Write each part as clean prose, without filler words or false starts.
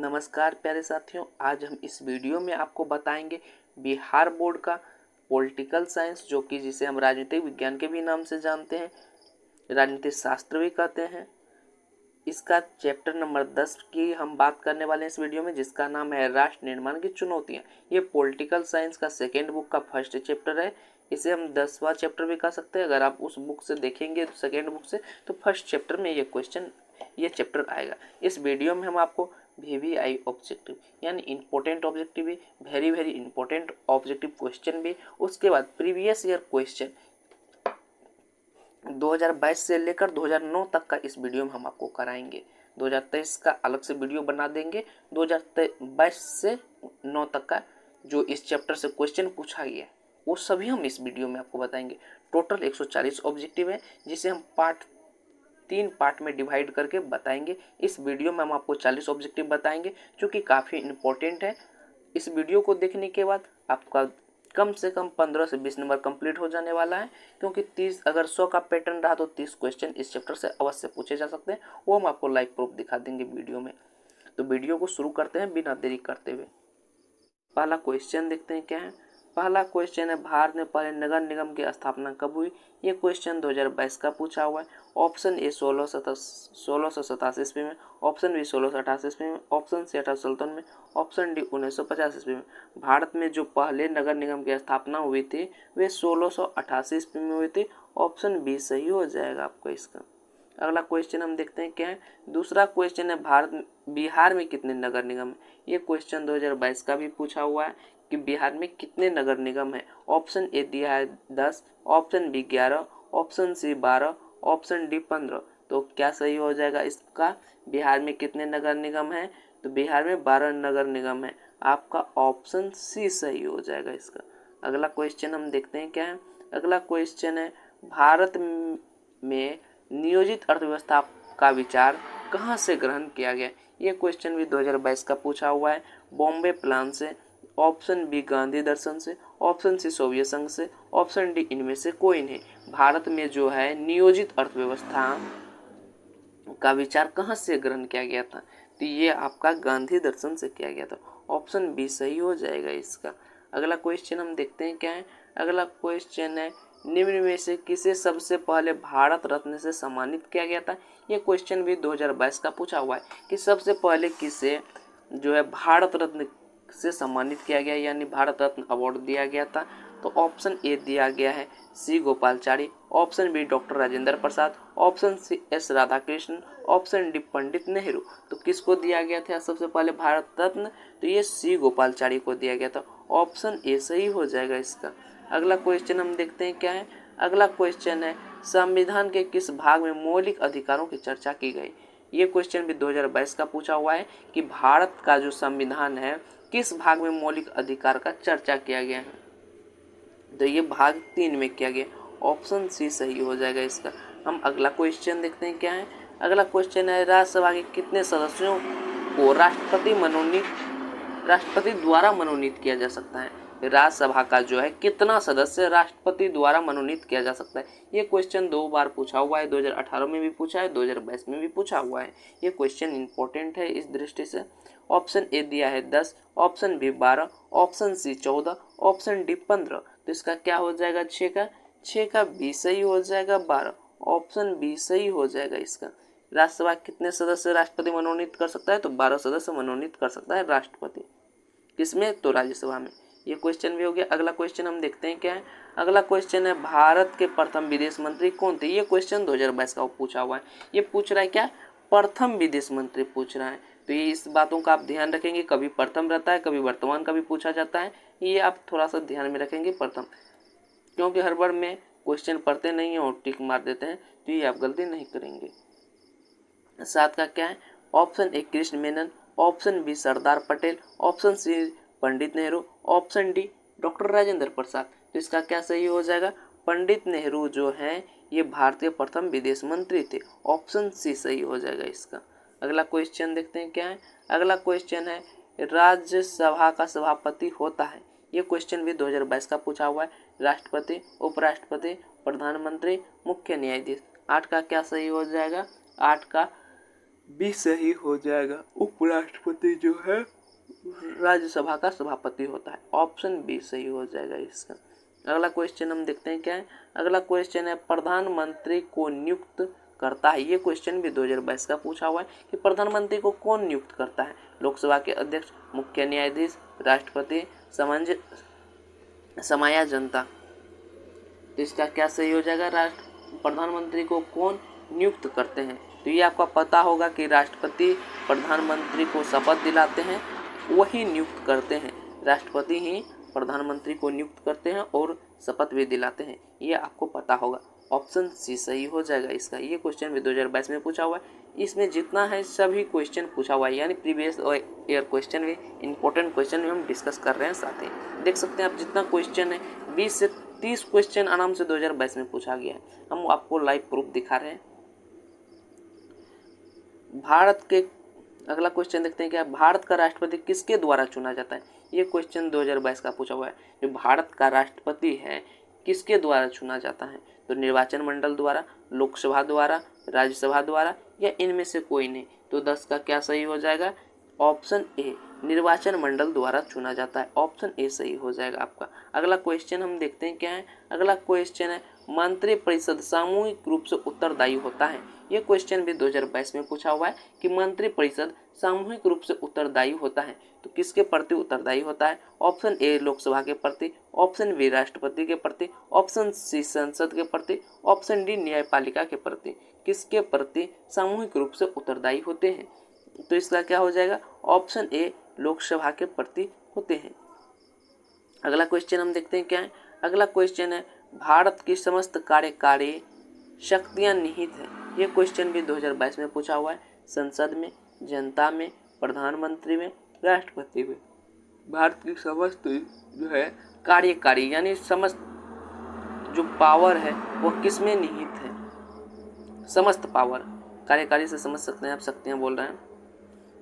नमस्कार प्यारे साथियों, आज हम इस वीडियो में आपको बताएंगे बिहार बोर्ड का पॉलिटिकल साइंस, जो कि जिसे हम राजनीतिक विज्ञान के भी नाम से जानते हैं, राजनीतिक शास्त्र भी कहते हैं। इसका चैप्टर नंबर 10 की हम बात करने वाले हैं इस वीडियो में, जिसका नाम है राष्ट्र निर्माण की चुनौतियां। ये पॉलिटिकल साइंस का सेकेंड बुक का फर्स्ट चैप्टर है। इसे हम 10वां चैप्टर भी कह सकते हैं। अगर आप उस बुक से देखेंगे तो सेकेंड बुक से, तो फर्स्ट चैप्टर में ये चैप्टर आएगा। इस वीडियो में हम आपको VVI ऑब्जेक्टिव यानी इंपॉर्टेंट ऑब्जेक्टिव भी, वेरी इंपॉर्टेंट ऑब्जेक्टिव क्वेश्चन भी, उसके बाद प्रीवियस ईयर क्वेश्चन 2022 से लेकर 2009 तक का इस वीडियो में हम आपको कराएंगे। 2023 का अलग से वीडियो बना देंगे। 2022 से 9 तक का जो इस चैप्टर से क्वेश्चन पूछा गया है वो सभी हम इस वीडियो में आपको बताएंगे। टोटल 140 ऑब्जेक्टिव है, जिसे हम 3 पार्ट में डिवाइड करके बताएंगे। इस वीडियो में हम आपको 40 ऑब्जेक्टिव बताएंगे, जो कि काफ़ी इंपॉर्टेंट है। इस वीडियो को देखने के बाद आपका कम से कम 15 से 20 नंबर कंप्लीट हो जाने वाला है, क्योंकि 30 अगर 100 का पैटर्न रहा तो 30 क्वेश्चन इस चैप्टर से अवश्य पूछे जा सकते हैं। वो हम आपको लाइव प्रूफ दिखा देंगे वीडियो में। तो वीडियो को शुरू करते हैं बिना देरी करते हुए। पहला क्वेश्चन देखते हैं क्या है। पहला क्वेश्चन है, भारत में पहले नगर निगम की स्थापना कब हुई? ये क्वेश्चन 2022 का पूछा हुआ है। ऑप्शन ए 1687 ईस्वी में, ऑप्शन बी 1688 ईस्वी में, ऑप्शन सी 1857 में, ऑप्शन डी 1950 ईस्वी में। भारत में जो पहले नगर निगम की स्थापना हुई थी वे 1688 ईस्वी में हुई थी। ऑप्शन बी सही हो जाएगा आपको इसका। अगला क्वेश्चन हम देखते हैं क्या है। दूसरा क्वेश्चन है, बिहार में कितने नगर निगम है? ये क्वेश्चन 2022 का भी पूछा हुआ है कि बिहार में कितने नगर निगम है। ऑप्शन ए दिया है 10, option B 11, option C 12, option D 15। तो क्या सही हो जाएगा इसका? बिहार में कितने नगर निगम है? तो बिहार में 12 नगर निगम है। आपका ऑप्शन सी सही हो जाएगा इसका। अगला क्वेश्चन हम देखते हैं क्या है। अगला क्वेश्चन है, भारत में नियोजित अर्थव्यवस्था का विचार कहाँ से ग्रहण किया गया? ये क्वेश्चन भी 2022 का पूछा हुआ है। बॉम्बे प्लान से, ऑप्शन बी गांधी दर्शन से, ऑप्शन सी सोवियत संघ से, ऑप्शन डी इनमें से कोई नहीं। भारत में जो है नियोजित अर्थव्यवस्था का विचार कहाँ से ग्रहण किया गया था? तो ये आपका गांधी दर्शन से किया गया था। ऑप्शन बी सही हो जाएगा इसका। अगला क्वेश्चन हम देखते हैं क्या है। अगला क्वेश्चन है, निम्न में से किसे सबसे पहले भारत रत्न से सम्मानित किया गया था? ये क्वेश्चन भी 2022 का पूछा हुआ है कि सबसे पहले किसे जो है भारत रत्न से सम्मानित किया गया, यानी भारत रत्न अवार्ड दिया गया था। तो ऑप्शन ए दिया गया है C Gopalachari, option B doctor Rajendra Prasad, option C S Radhakrishna, option D Pandit Nehru. तो किसको दिया गया था सबसे पहले भारत रत्न? तो ये सी गोपालचारी को दिया गया था। ऑप्शन ए सही हो जाएगा इसका। अगला क्वेश्चन हम देखते हैं क्या है। अगला क्वेश्चन है, संविधान के किस भाग में मौलिक अधिकारों की चर्चा की गई? ये क्वेश्चन भी 2022 का पूछा हुआ है कि भारत का जो संविधान है किस भाग में मौलिक अधिकार का चर्चा किया गया है? तो ये भाग 3 में किया गया। ऑप्शन सी सही हो जाएगा इसका। हम अगला क्वेश्चन देखते हैं क्या है। अगला क्वेश्चन है, राज्यसभा के कितने सदस्यों को राष्ट्रपति द्वारा मनोनीत किया जा सकता है? राज्यसभा का जो है कितना सदस्य राष्ट्रपति द्वारा मनोनीत किया जा सकता है? ये क्वेश्चन 2 बार पूछा हुआ है। 2018 में भी पूछा है, 2022 में भी पूछा हुआ है। ये क्वेश्चन इंपॉर्टेंट है इस दृष्टि से। ऑप्शन ए दिया है 10, option B 12, option C 14, option D 15। तो इसका क्या हो जाएगा? 6 का बी सही हो जाएगा। 12 ऑप्शन बी सही हो जाएगा इसका। राज्यसभा कितने सदस्य राष्ट्रपति मनोनीत कर सकता है? तो 12 सदस्य मनोनीत कर सकता है राष्ट्रपति। किसमें? तो राज्यसभा में। ये क्वेश्चन भी हो गया। अगला क्वेश्चन हम देखते हैं क्या है। अगला क्वेश्चन है, भारत के प्रथम विदेश मंत्री कौन थे? ये क्वेश्चन 2022 का पूछा हुआ है। ये पूछ रहा है क्या? प्रथम विदेश मंत्री पूछ रहा है। तो ये इस बातों का आप ध्यान रखेंगे, कभी प्रथम रहता है, कभी वर्तमान का भी पूछा जाता है। ये आप थोड़ा सा ध्यान में रखेंगे प्रथम, क्योंकि हर बार में क्वेश्चन पढ़ते नहीं हैं और टिक मार देते हैं, तो ये आप गलती नहीं करेंगे। 7 का क्या है? Option A Krishna Menon, option B Sardar Patel, option C Pandit Nehru, option D doctor Rajendra Prasad. तो इसका क्या सही हो जाएगा? पंडित नेहरू जो हैं ये भारत के प्रथम विदेश मंत्री थे। ऑप्शन सी सही हो जाएगा इसका। अगला क्वेश्चन देखते हैं क्या है। अगला क्वेश्चन है, राज्यसभा का सभापति होता है? ये क्वेश्चन भी 2022 का पूछा हुआ है। राष्ट्रपति, उपराष्ट्रपति, प्रधानमंत्री, मुख्य न्यायाधीश। 8 का क्या सही हो जाएगा? 8 का बी सही हो जाएगा। उपराष्ट्रपति जो है राज्यसभा का सभापति होता है। ऑप्शन बी सही हो जाएगा इसका। अगला क्वेश्चन हम देखते हैं क्या है। अगला क्वेश्चन है प्रधानमंत्री को नियुक्त करता है। ये क्वेश्चन भी 2022 का पूछा हुआ है कि प्रधानमंत्री को कौन नियुक्त करता है। लोकसभा के अध्यक्ष, मुख्य न्यायाधीश, राष्ट्रपति, समाया जनता। तो इसका क्या सही हो जाएगा। प्रधानमंत्री को कौन नियुक्त करते हैं। तो ये आपका पता होगा कि राष्ट्रपति प्रधानमंत्री को शपथ दिलाते हैं, वही नियुक्त करते हैं। राष्ट्रपति ही प्रधानमंत्री को नियुक्त करते हैं और शपथ भी दिलाते हैं, ये आपको पता होगा। ऑप्शन सी सही हो जाएगा इसका। ये क्वेश्चन भी 2022 में पूछा हुआ है। इसमें जितना है सभी क्वेश्चन पूछा हुआ है, यानी प्रीवियस ईयर क्वेश्चन भी, इंपॉर्टेंट क्वेश्चन भी हम डिस्कस कर रहे हैं साथ ही। देख सकते हैं आप जितना क्वेश्चन है 20 से 30 क्वेश्चन आराम से 2022 में पूछा गया है। हम आपको लाइव प्रूफ दिखा रहे हैं। भारत के अगला क्वेश्चन देखते हैं क्या। भारत का राष्ट्रपति किसके द्वारा चुना जाता है। ये क्वेश्चन 2022 का पूछा हुआ है। जो भारत का राष्ट्रपति है किसके द्वारा चुना जाता है। तो निर्वाचन मंडल द्वारा, लोकसभा द्वारा, राज्यसभा द्वारा, या इनमें से कोई नहीं। तो 10 का क्या सही हो जाएगा। ऑप्शन ए निर्वाचन मंडल द्वारा चुना जाता है। ऑप्शन ए सही हो जाएगा आपका। अगला क्वेश्चन हम देखते हैं क्या है। अगला क्वेश्चन है मंत्रिपरिषद सामूहिक रूप से उत्तरदायी होता है। ये क्वेश्चन भी 2022 में पूछा हुआ है कि मंत्रिपरिषद सामूहिक रूप से उत्तरदायी होता है तो किसके प्रति उत्तरदायी होता है। ऑप्शन ए लोकसभा के प्रति, ऑप्शन बी राष्ट्रपति के प्रति, ऑप्शन सी संसद के प्रति, ऑप्शन डी न्यायपालिका के प्रति। किसके प्रति सामूहिक रूप से उत्तरदायी होते हैं। तो इसका क्या हो जाएगा। ऑप्शन ए लोकसभा के प्रति होते हैं। अगला क्वेश्चन हम देखते हैं क्या है। अगला क्वेश्चन है भारत की समस्त कार्यकारी शक्तियां निहित है। ये क्वेश्चन भी 2022 में पूछा हुआ है। संसद में, जनता में, प्रधानमंत्री में, राष्ट्रपति में। भारत की समस्त जो है कार्यकारी यानी समस्त जो पावर है वो किस में निहित है। समस्त पावर, कार्यकारी से समझ सकते हैं आप, शक्तियां बोल रहे हैं।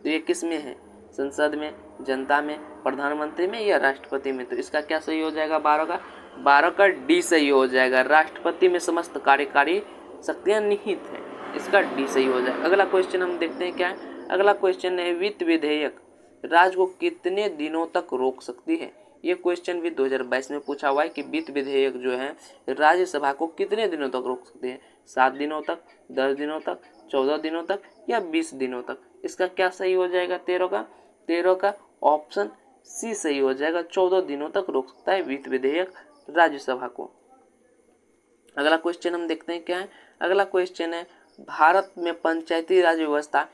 तो ये किस में है। संसद में, जनता में, प्रधानमंत्री में या राष्ट्रपति में। तो इसका क्या सही हो जाएगा। 12 का डी सही हो जाएगा। राष्ट्रपति में समस्त कार्यकारी शक्तियां निहित है, इसका डी सही हो जाएगा। अगला क्वेश्चन हम देखते हैं क्या है। अगला क्वेश्चन है वित्त विधेयक राज्य को कितने दिनों तक रोक सकती है। ये क्वेश्चन भी 2022 में पूछा हुआ है कि वित्त विधेयक जो है राज्यसभा को कितने दिनों तक रोक सकती है। 7 दिनों तक, 10 दिनों तक, 14 दिनों तक या 20 दिनों तक। इसका क्या सही हो जाएगा। 13 का ऑप्शन सी सही हो जाएगा। 14 दिनों तक रोक सकता है वित्त विधेयक राज्यसभा को। अगला क्वेश्चन हम देखते हैं क्या है। अगला क्वेश्चन है भारत में पंचायती राज व्यवस्था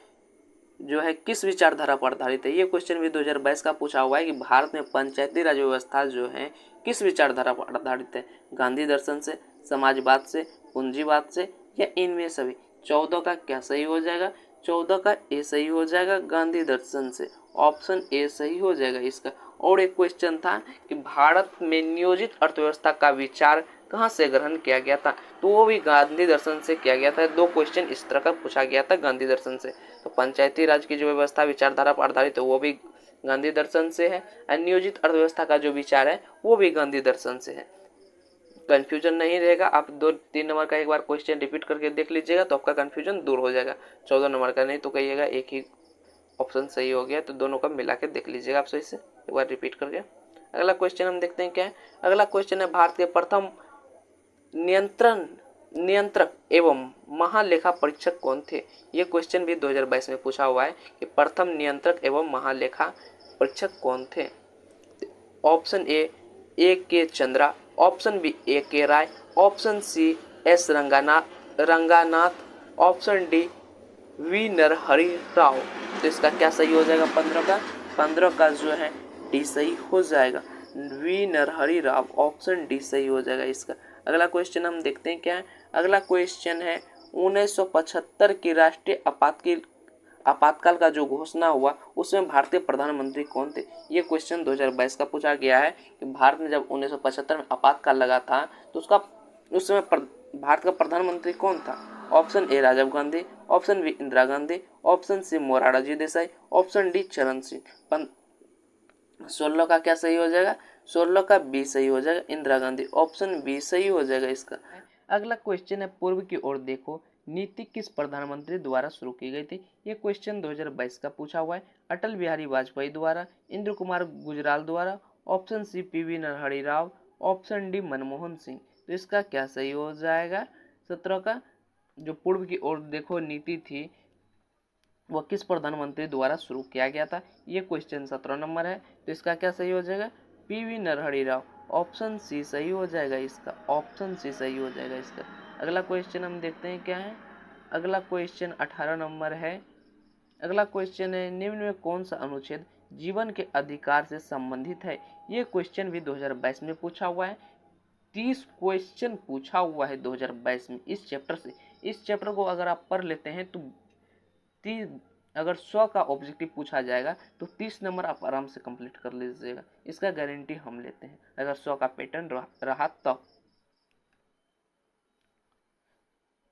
जो है किस विचारधारा पर आधारित है। ये क्वेश्चन भी 2022 का पूछा हुआ है कि भारत में पंचायती राज व्यवस्था जो है किस विचारधारा पर आधारित है। गांधी दर्शन से, समाजवाद से, पूंजीवाद से या इनमें सभी। 14 का क्या सही हो जाएगा। 14 का ए सही हो जाएगा, गांधी दर्शन से। ऑप्शन ए सही हो जाएगा इसका। और एक क्वेश्चन था कि भारत में नियोजित अर्थव्यवस्था का विचार कहाँ से ग्रहण किया गया था। तो वो भी गांधी दर्शन से किया गया था। 2 क्वेश्चन इस तरह का पूछा गया था गांधी दर्शन से। तो पंचायती राज की जो व्यवस्था विचारधारा पर आधारित है वो भी गांधी दर्शन से है और नियोजित अर्थव्यवस्था का जो विचार है वो भी गांधी दर्शन से है। कंफ्यूजन नहीं रहेगा। आप 2-3 नंबर का एक बार क्वेश्चन रिपीट करके देख लीजिएगा तो आपका कंफ्यूजन दूर हो जाएगा। 14 नंबर का नहीं तो कहिएगा एक ही ऑप्शन सही हो गया, तो दोनों का मिला के देख लीजिएगा आप सही से एक बार रिपीट करके। अगला क्वेश्चन हम देखते हैं क्या है। अगला क्वेश्चन है भारत के प्रथम नियंत्रक एवं महालेखा परीक्षक कौन थे। ये क्वेश्चन भी 2022 में पूछा हुआ है कि प्रथम नियंत्रक एवं महालेखा परीक्षक कौन थे। ऑप्शन ए के Chandra, option B A K Rai, option C S Ranganath, option D V Narhari Rao. तो इसका क्या सही हो जाएगा। 15 का जो है डी सही हो जाएगा। V Narhari Rao, option D सही हो जाएगा इसका। अगला क्वेश्चन हम देखते हैं क्या है। अगला क्वेश्चन है 1975 की राष्ट्रीय आपातकाल का जो घोषणा हुआ उसमें भारतीय प्रधानमंत्री कौन थे। ये क्वेश्चन 2022 का पूछा गया है कि भारत में जब 1975 में आपातकाल लगा था तो उस समय भारत का प्रधानमंत्री कौन था। Option A Rajiv Gandhi, option B Indira Gandhi, option C Morarji Desai, option D Charan Singh. 16 का क्या सही हो जाएगा। 16 का बी सही हो जाएगा, इंदिरा गांधी। ऑप्शन बी सही हो जाएगा इसका। अगला क्वेश्चन है पूर्व की ओर देखो नीति किस प्रधानमंत्री द्वारा शुरू की गई थी? ये क्वेश्चन 2022 का पूछा हुआ है। अटल बिहारी वाजपेयी द्वारा, इंद्र कुमार गुजराल द्वारा, option C P V Narahari Rao, option D Manmohan Singh. तो इसका क्या सही हो जाएगा? 17 का जो पूर्व की ओर देखो नीति थी वह किस प्रधानमंत्री द्वारा शुरू किया गया था? ये क्वेश्चन 17 नंबर है। तो इसका क्या सही हो जाएगा? P V Narahari Rao. Option C सही हो जाएगा इसका, ऑप्शन सी सही हो जाएगा इसका। अगला क्वेश्चन हम देखते हैं क्या है। अगला क्वेश्चन 18 नंबर है। अगला क्वेश्चन है, निम्न में कौन सा अनुच्छेद जीवन के अधिकार से संबंधित है? ये क्वेश्चन भी 2022 में पूछा हुआ है। 30 क्वेश्चन पूछा हुआ है 2022 में इस चैप्टर से। इस चैप्टर को अगर आप पढ़ लेते हैं तो 30 अगर 100 का ऑब्जेक्टिव पूछा जाएगा तो 30 नंबर आप आराम से कंप्लीट कर लीजिएगा, इसका गारंटी हम लेते हैं अगर 100 का पैटर्न रहा तो।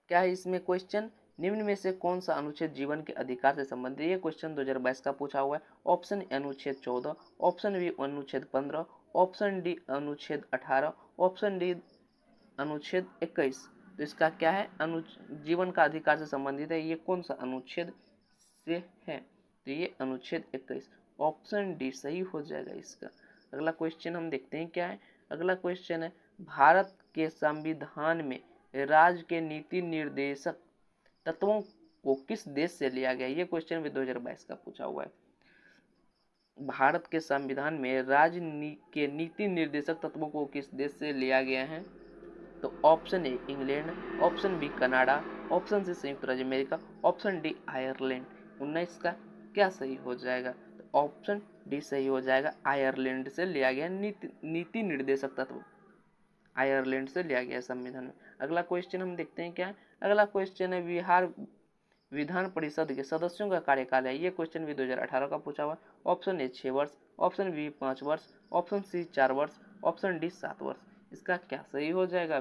क्या है इसमें क्वेश्चन? निम्न में से कौन सा अनुच्छेद जीवन के अधिकार से संबंधित? ये क्वेश्चन 2022 का पूछा हुआ है। ऑप्शन ए अनुच्छेद 14, ऑप्शन बी अनुच्छेद 15, ऑप्शन डी अनुच्छेद 18, ऑप्शन डी अनुच्छेद 21। तो इसका क्या है? जीवन का अधिकार से संबंधित है, ये कौन सा अनुच्छेद से है? तो ये अनुच्छेद 21, ऑप्शन डी सही हो जाएगा इसका। अगला क्वेश्चन हम देखते हैं क्या है। अगला क्वेश्चन है, भारत के संविधान में राज्य के नीति निर्देशक तत्वों को किस देश से लिया गया? ये क्वेश्चन भी 2022 का पूछा हुआ है। भारत के संविधान में राज्य के नीति निर्देशक तत्वों को किस देश से लिया गया है? तो option A England, option B Canada, option C संयुक्त राज्य अमेरिका, ऑप्शन डी आयरलैंड। 19 का क्या सही हो जाएगा? तो ऑप्शन डी सही हो जाएगा। आयरलैंड से लिया गया नीति निर्देशक तत्व आयरलैंड से लिया गया संविधान में। अगला क्वेश्चन हम देखते हैं क्या है। अगला क्वेश्चन है, बिहार विधान परिषद के सदस्यों का कार्यकाल है। ये क्वेश्चन भी 2018 का पूछा हुआ है। ऑप्शन ए 6 वर्ष, ऑप्शन बी 5 वर्ष, ऑप्शन सी 4 वर्ष, ऑप्शन डी 7 वर्ष। इसका क्या सही हो जाएगा?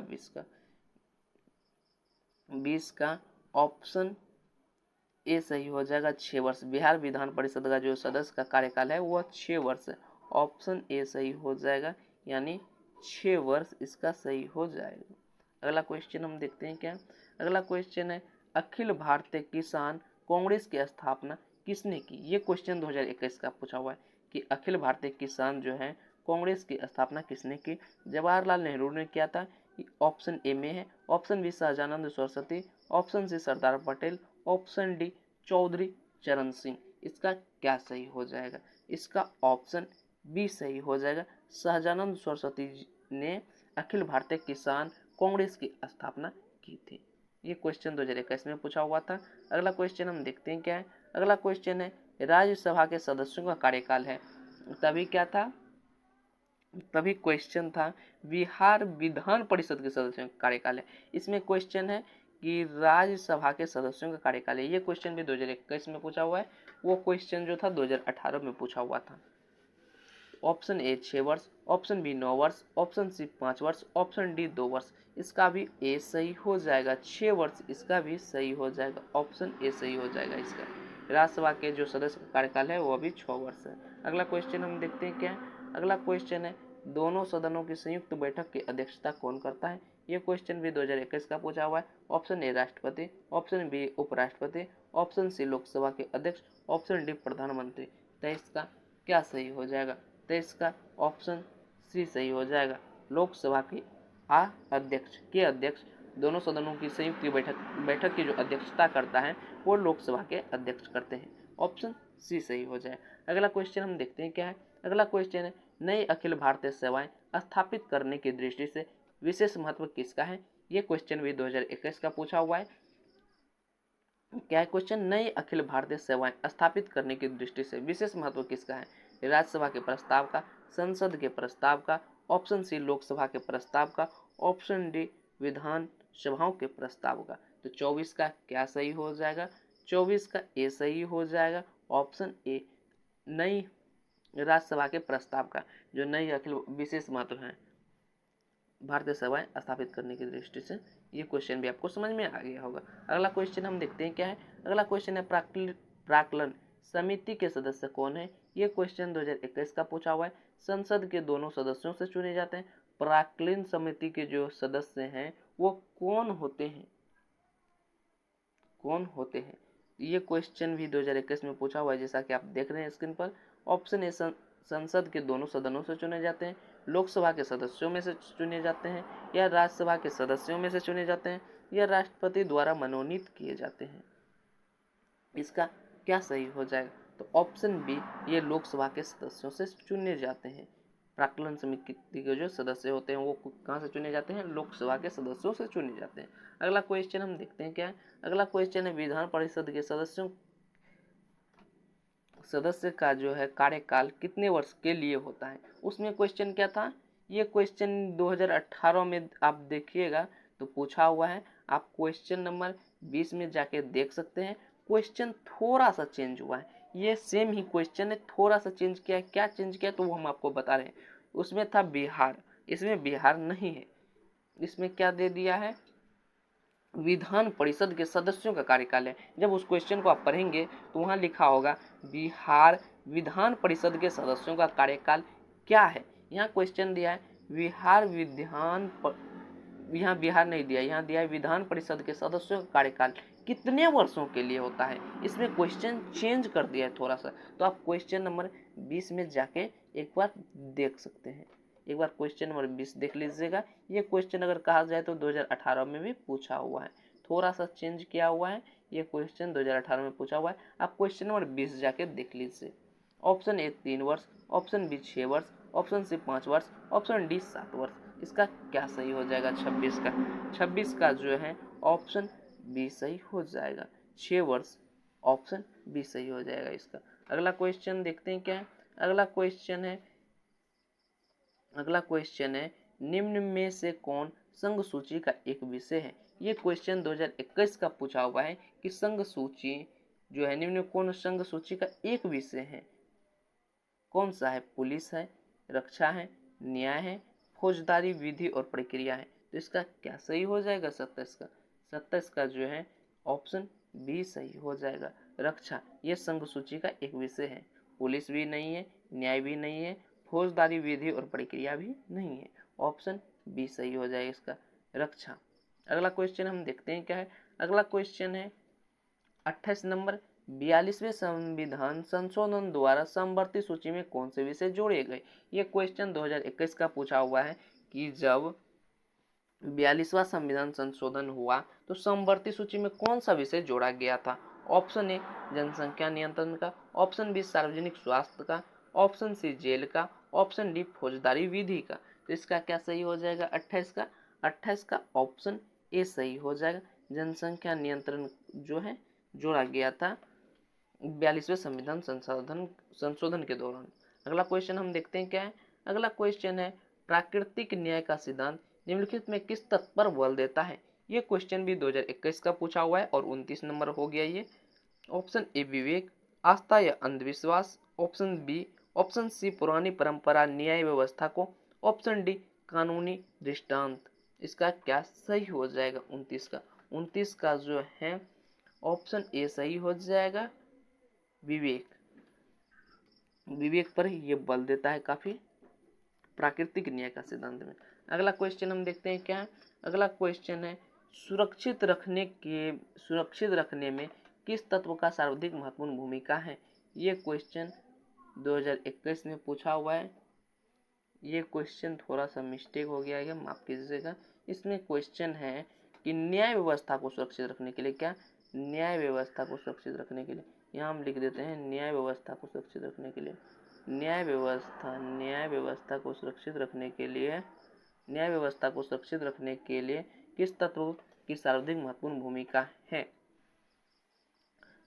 20 का ऑप्शन ए सही हो जाएगा, 6 वर्ष। बिहार विधान परिषद का जो सदस्य का कार्यकाल है वह 6 वर्ष है। ऑप्शन ए सही हो जाएगा, यानी 6 वर्ष इसका सही हो जाएगा। अगला क्वेश्चन हम देखते हैं क्या। अगला क्वेश्चन है, अखिल भारतीय किसान कांग्रेस की स्थापना किसने की? ये क्वेश्चन 2021 का पूछा हुआ है कि अखिल भारतीय किसान जो है कांग्रेस की स्थापना किसने की? जवाहरलाल नेहरू ने किया था। ऑप्शन ए में है। Option B Sahajanand Saraswati, option C Sardar Patel, option D Chaudhary Charan Singh. इसका क्या सही हो जाएगा? इसका ऑप्शन बी सही हो जाएगा। सहजानंद सरस्वती ने अखिल भारतीय किसान कांग्रेस की स्थापना की थी। ये क्वेश्चन 2021 में पूछा हुआ था। अगला क्वेश्चन हम देखते हैं क्या है। अगला क्वेश्चन है, राज्यसभा के सदस्यों का कार्यकाल है। तभी क्या था? तभी क्वेश्चन था बिहार विधान परिषद के सदस्यों का कार्यकाल है। इसमें क्वेश्चन है कि राज्यसभा के सदस्यों का कार्यकाल है। ये क्वेश्चन भी 2021 में पूछा हुआ है। वो क्वेश्चन जो था 2018 में पूछा हुआ था। ऑप्शन ए 6 वर्ष, ऑप्शन बी 9 वर्ष, ऑप्शन सी 5 वर्ष, ऑप्शन डी 2 वर्ष। इसका भी ए सही हो जाएगा, 6 वर्ष इसका भी सही हो जाएगा। ऑप्शन ए सही हो जाएगा इसका। राज्यसभा के जो सदस्य का कार्यकाल है वो भी 6 वर्ष है। अगला क्वेश्चन हम देखते हैं क्या है। अगला क्वेश्चन है, दोनों सदनों की संयुक्त बैठक की अध्यक्षता कौन करता है? ये क्वेश्चन भी 2021 का पूछा हुआ है। ऑप्शन ए राष्ट्रपति, ऑप्शन बी उपराष्ट्रपति, ऑप्शन सी लोकसभा के अध्यक्ष, ऑप्शन डी प्रधानमंत्री। तो इसका क्या सही हो जाएगा? तो इसका ऑप्शन सी सही हो जाएगा। लोकसभा के अध्यक्ष दोनों सदनों की संयुक्त बैठक की जो अध्यक्षता करता है वो लोकसभा के अध्यक्ष करते हैं। ऑप्शन सी सही हो जाए। अगला क्वेश्चन हम देखते हैं क्या है। अगला क्वेश्चन है, नई अखिल भारतीय सेवाएं स्थापित करने की दृष्टि से विशेष महत्व किसका है? ये क्वेश्चन भी 2021 का पूछा हुआ है। क्या है क्वेश्चन? नई अखिल भारतीय सेवाएं स्थापित करने की दृष्टि से विशेष महत्व किसका है? राज्यसभा के प्रस्ताव का, संसद के प्रस्ताव का, ऑप्शन सी लोकसभा के प्रस्ताव का, ऑप्शन डी विधान सभाओं के प्रस्ताव का। तो 24 का क्या सही हो जाएगा? 24 का ए सही हो जाएगा। ऑप्शन ए नई राज्यसभा के प्रस्ताव का, जो नई अखिल विशेष महत्व है भारतीय सेवाएं स्थापित करने की दृष्टि से। ये क्वेश्चन भी आपको समझ में आ गया होगा। अगला क्वेश्चन हम देखते हैं क्या है। अगला क्वेश्चन है, प्राक्कलन समिति के सदस्य कौन है? ये क्वेश्चन 2021 का पूछा हुआ है। संसद के दोनों सदस्यों से चुने जाते हैं। प्राक्कलन समिति के जो सदस्य हैं वो कौन होते हैं? कौन होते हैं? ये क्वेश्चन भी 2021 में पूछा हुआ है, जैसा कि आप देख रहे हैं स्क्रीन पर। ऑप्शन ए, संसद के दोनों सदनों से चुने जाते हैं, लोकसभा के सदस्यों में से चुने जाते हैं, या राज्यसभा के सदस्यों में से चुने जाते हैं, या राष्ट्रपति द्वारा मनोनीत किए जाते हैं। इसका क्या सही हो जाएगा? तो ऑप्शन बी, ये लोकसभा के सदस्यों से चुने जाते हैं। प्राक्कलन समिति के जो सदस्य होते हैं वो कहाँ से चुने जाते हैं? लोकसभा के सदस्यों से चुने जाते हैं। अगला क्वेश्चन हम देखते हैं क्या है। अगला क्वेश्चन है, विधान परिषद के सदस्य का जो है कार्यकाल कितने वर्ष के लिए होता है? उसमें क्वेश्चन क्या था? ये क्वेश्चन 2018 में आप देखिएगा तो पूछा हुआ है। आप क्वेश्चन नंबर 20 में जाके देख सकते हैं। क्वेश्चन थोड़ा सा चेंज हुआ है, ये सेम ही क्वेश्चन है, थोड़ा सा चेंज किया है। क्या चेंज किया तो वो हम आपको बता रहे हैं। उसमें था बिहार, इसमें बिहार नहीं है। इसमें क्या दे दिया है? विधान परिषद के सदस्यों का कार्यकाल है। जब उस क्वेश्चन को आप पढ़ेंगे तो वहाँ लिखा होगा बिहार विधान परिषद के सदस्यों का कार्यकाल क्या है। यहाँ क्वेश्चन दिया है यहाँ बिहार नहीं दिया, यहाँ दिया है विधान परिषद के सदस्यों का कार्यकाल कितने वर्षों के लिए होता है। इसमें क्वेश्चन चेंज कर दिया है थोड़ा सा, तो आप क्वेश्चन नंबर 20 में जाके एक बार देख सकते हैं। एक बार क्वेश्चन नंबर 20 देख लीजिएगा। ये क्वेश्चन अगर कहा जाए तो 2018 में भी पूछा हुआ है, थोड़ा सा चेंज किया हुआ है। ये क्वेश्चन 2018 में पूछा हुआ है। आप क्वेश्चन नंबर 20 जाके देख लीजिए। ऑप्शन ए 3 वर्ष, ऑप्शन बी 6 वर्ष, ऑप्शन सी 5 वर्ष, ऑप्शन डी 7 वर्ष। इसका क्या सही हो जाएगा? 26 का जो है ऑप्शन बी सही हो जाएगा। 6 वर्ष, ऑप्शन बी सही हो जाएगा इसका। अगला क्वेश्चन देखते हैं क्या है। अगला क्वेश्चन है निम्न में से कौन संघ सूची का एक विषय है? ये क्वेश्चन 2021 का पूछा हुआ है कि संघ सूची जो है निम्न कौन संघ सूची का एक विषय है? कौन सा है? पुलिस है, रक्षा है, न्याय है, फौजदारी विधि और प्रक्रिया है। तो इसका क्या सही हो जाएगा? 27 का जो है ऑप्शन बी सही हो जाएगा। रक्षा ये संघ सूची का एक विषय है। पुलिस भी नहीं है, न्याय भी नहीं है, फौजदारी विधि और प्रक्रिया भी नहीं है। ऑप्शन बी सही हो जाएगा इसका, रक्षा। अगला क्वेश्चन हम देखते हैं क्या है। अगला क्वेश्चन है 28 नंबर, 42वें संविधान संशोधन द्वारा समवर्ती सूची में कौन से विषय जोड़े गए? ये क्वेश्चन 2021 का पूछा हुआ है कि जब 42वां संविधान संशोधन हुआ तो समवर्ती सूची में कौन सा विषय जोड़ा गया था? ऑप्शन ए जनसंख्या नियंत्रण का, ऑप्शन बी सार्वजनिक स्वास्थ्य का, ऑप्शन सी जेल का, ऑप्शन डी फौजदारी विधि का। तो इसका क्या सही हो जाएगा? 28 का ऑप्शन ए सही हो जाएगा। जनसंख्या नियंत्रण जो है जोड़ा गया था 42वें संविधान संशोधन के दौरान। अगला क्वेश्चन हम देखते हैं क्या है। अगला क्वेश्चन है प्राकृतिक न्याय का सिद्धांत निम्नलिखित में किस तत्व पर बल देता है? ये क्वेश्चन भी 2021 का पूछा हुआ है और 29 नंबर हो गया ये। ऑप्शन ए विवेक, आस्था या अंधविश्वास, ऑप्शन सी पुरानी परंपरा न्याय व्यवस्था को, ऑप्शन डी कानूनी दृष्टांत। इसका क्या सही हो जाएगा? 29 का जो है ऑप्शन ए सही हो जाएगा, विवेक पर ये बल देता है काफी प्राकृतिक न्याय का सिद्धांत में। अगला क्वेश्चन हम देखते हैं क्या है। अगला क्वेश्चन है सुरक्षित रखने में किस तत्व का सर्वाधिक महत्वपूर्ण भूमिका है? ये क्वेश्चन 2021 में पूछा हुआ है। ये क्वेश्चन थोड़ा सा मिस्टेक हो गया है, माफ कीजिएगा। इसमें क्वेश्चन है कि न्याय व्यवस्था को सुरक्षित रखने के लिए क्या? न्याय व्यवस्था को सुरक्षित रखने के लिए यहाँ हम लिख देते हैं न्याय व्यवस्था को सुरक्षित रखने के लिए। न्याय व्यवस्था को सुरक्षित रखने के लिए किस तत्व की सर्वाधिक महत्वपूर्ण भूमिका है?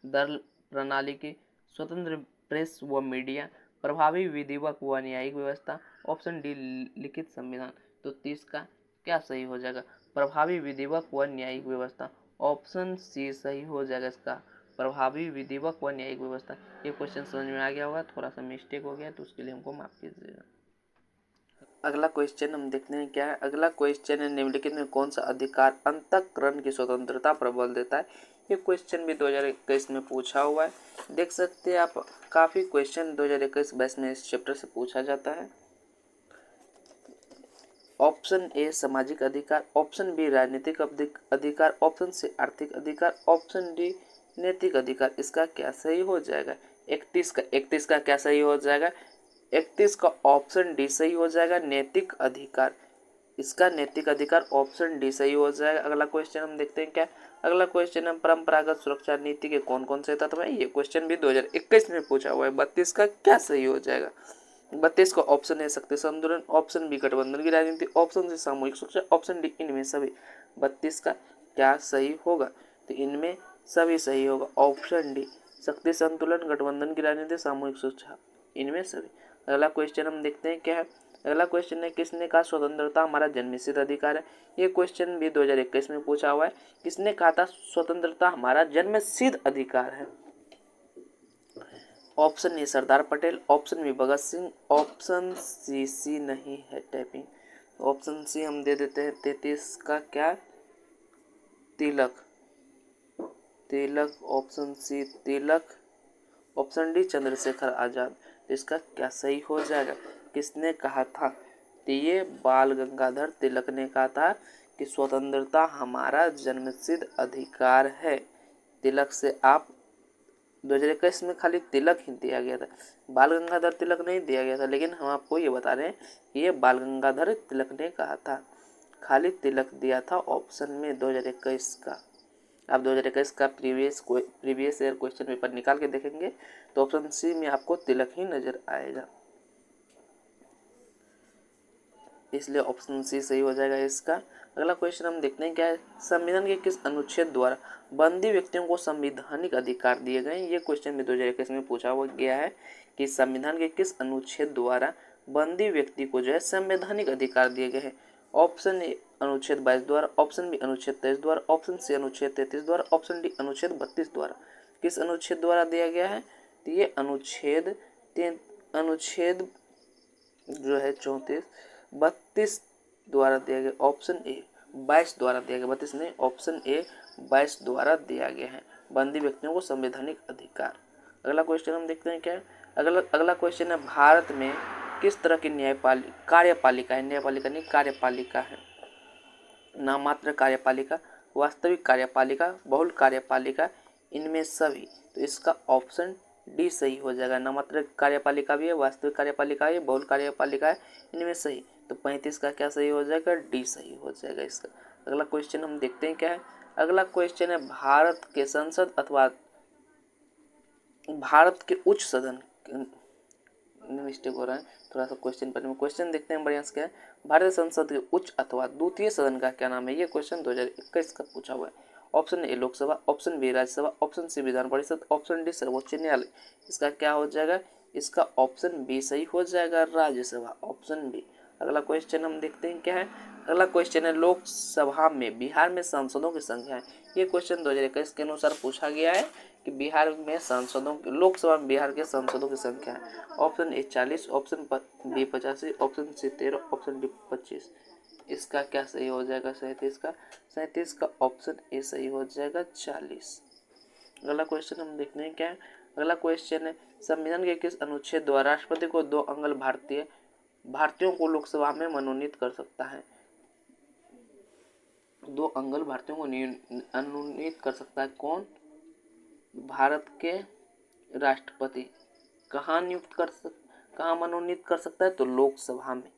दर प्रणाली की, स्वतंत्र प्रेस व मीडिया, प्रभावी विधिवत व न्यायिक व्यवस्था, ऑप्शन डी लिखित संविधान। तो 30 का क्या सही हो जाएगा? प्रभावी विधिवत व न्यायिक व्यवस्था। ऑप्शन सी सही हो जाएगा इसका, प्रभावी विधिवत व न्यायिक व्यवस्था। ये क्वेश्चन समझ में आ गया होगा, थोड़ा सा मिस्टेक हो गया तो उसके लिए हमको माफ कीजिएगा। अगला क्वेश्चन हम देखते हैं क्या है। अगला क्वेश्चन है निम्नलिखित में कौन सा अधिकार अंतःकरण की स्वतंत्रता पर बल देता है? ये क्वेश्चन भी 2021 में पूछा हुआ है। देख सकते हैं आप, काफ़ी क्वेश्चन 2021-22 में इस चैप्टर से पूछा जाता है। ऑप्शन ए सामाजिक अधिकार, ऑप्शन बी राजनीतिक अधिकार, ऑप्शन सी आर्थिक अधिकार, ऑप्शन डी नैतिक अधिकार। इसका क्या सही हो जाएगा? 31 का क्या सही हो जाएगा? 31 का ऑप्शन डी सही हो जाएगा, नैतिक अधिकार। इसका नैतिक अधिकार ऑप्शन डी सही हो जाएगा। अगला क्वेश्चन हम देखते हैं क्या। अगला क्वेश्चन है परंपरागत सुरक्षा नीति के कौन कौन से तत्व है। ये क्वेश्चन भी 2021 में पूछा हुआ है। 32 का क्या सही हो जाएगा? 32 का ऑप्शन है शक्ति संतुलन, ऑप्शन बी गठबंधन की राजनीति, ऑप्शन सी सामूहिक सुरक्षा, ऑप्शन डी इनमें सभी। 32 का क्या सही होगा? तो इनमें सभी सही होगा। ऑप्शन डी शक्ति संतुलन, गठबंधन की राजनीति, सामूहिक सुरक्षा, इनमें सभी। अगला क्वेश्चन हम देखते हैं क्या है। अगला क्वेश्चन है किसने कहा स्वतंत्रता हमारा जन्मसिद्ध अधिकार है। ये क्वेश्चन भी 2021 में पूछा हुआ है। किसने कहा था स्वतंत्रता हमारा जन्मसिद्ध अधिकार है? Option A Sardar Patel, option B Bhagat Singh, option C नहीं है टाइपिंग, ऑप्शन सी हम दे देते हैं। 33 का क्या? तिलक, ऑप्शन सी तिलक, ऑप्शन डी चंद्रशेखर आजाद। इसका क्या सही हो जाएगा? किसने कहा था? तो ये बाल गंगाधर तिलक ने कहा था कि स्वतंत्रता हमारा जन्मसिद्ध अधिकार है। तिलक से आप 2021 में खाली तिलक ही दिया गया था, बाल गंगाधर तिलक नहीं दिया गया था। लेकिन हम आपको ये बता रहे हैं कि ये बाल गंगाधर तिलक ने कहा था, खाली तिलक दिया था ऑप्शन में 2021 का। आप 2021 का प्रीवियस ईयर क्वेश्चन पेपर निकाल के देखेंगे तो ऑप्शन सी में आपको तिलक ही नजर आएगा, इसलिए ऑप्शन सी सही हो जाएगा इसका। अगला क्वेश्चन हम देखते हैं क्या है। संविधान के किस अनुच्छेद द्वारा बंदी व्यक्तियों को संवैधानिक अधिकार दिए गए? ये क्वेश्चन भी 2021 में पूछा हुआ गया है कि संविधान के किस अनुच्छेद द्वारा बंदी व्यक्ति को जो है संवैधानिक अधिकार दिए गए हैं। ऑप्शन ए अनुच्छेद 22 द्वारा, ऑप्शन बी अनुच्छेद 23 द्वारा, ऑप्शन सी अनुच्छेद 33 द्वारा, ऑप्शन डी अनुच्छेद 32 द्वारा। किस अनुच्छेद द्वारा दिया गया है? तो ये अनुच्छेद जो है 32 द्वारा दिया गया। ऑप्शन ए 22 द्वारा दिया गया, 32 नहीं, ऑप्शन ए 22 द्वारा दिया गया है बंदी व्यक्तियों को संवैधानिक अधिकार। अगला क्वेश्चन हम देखते हैं क्या है। अगला क्वेश्चन है भारत में किस तरह की कार्यपालिका है? न्यायपालिका नहीं, कार्यपालिका है। नाममात्र कार्यपालिका, वास्तविक कार्यपालिका, बहुल कार्यपालिका, इनमें सभी। तो इसका ऑप्शन डी सही हो जाएगा। नाममात्र कार्यपालिका भी है, वास्तविक कार्यपालिका है, बहुल कार्यपालिका है, इनमें सही। तो 35 का क्या सही हो जाएगा? डी सही हो जाएगा इसका। अगला क्वेश्चन हम देखते हैं क्या है। अगला क्वेश्चन है भारत के संसद अथवा भारत के उच्च सदन, मिस्टेक हो रहा है थोड़ा सा क्वेश्चन पर। क्वेश्चन देखते हैं बढ़िया से क्या है। भारतीय संसद के उच्च अथवा द्वितीय सदन का क्या नाम है? ये क्वेश्चन 2021 का पूछा हुआ है। Option A Lok Sabha, option B Rajya Sabha, option C Vidhan Parishad, option D सर्वोच्च न्यायालय। इसका क्या हो जाएगा? इसका ऑप्शन बी सही हो जाएगा, राज्यसभा, ऑप्शन बी। अगला क्वेश्चन हम देखते हैं क्या है। अगला क्वेश्चन है लोकसभा में बिहार में सांसदों की संख्या है। ये क्वेश्चन 2021 के अनुसार पूछा गया है कि बिहार में सांसदों लोकसभा में बिहार के सांसदों की संख्या है। Option A 40, option B 85, option C 13, option D 25। इसका क्या सही हो जाएगा? 37 का ऑप्शन ए सही हो जाएगा, 40। अगला क्वेश्चन हम देखते हैं क्या है। अगला क्वेश्चन है संविधान के किस अनुच्छेद द्वारा राष्ट्रपति को 2 अंगल भारतीयों को लोकसभा में मनोनीत कर सकता है? 2 अंगल भारतीयों को मनोनीत कर सकता है कौन? भारत के राष्ट्रपति। कहाँ मनोनीत कर सकता है? तो लोकसभा में।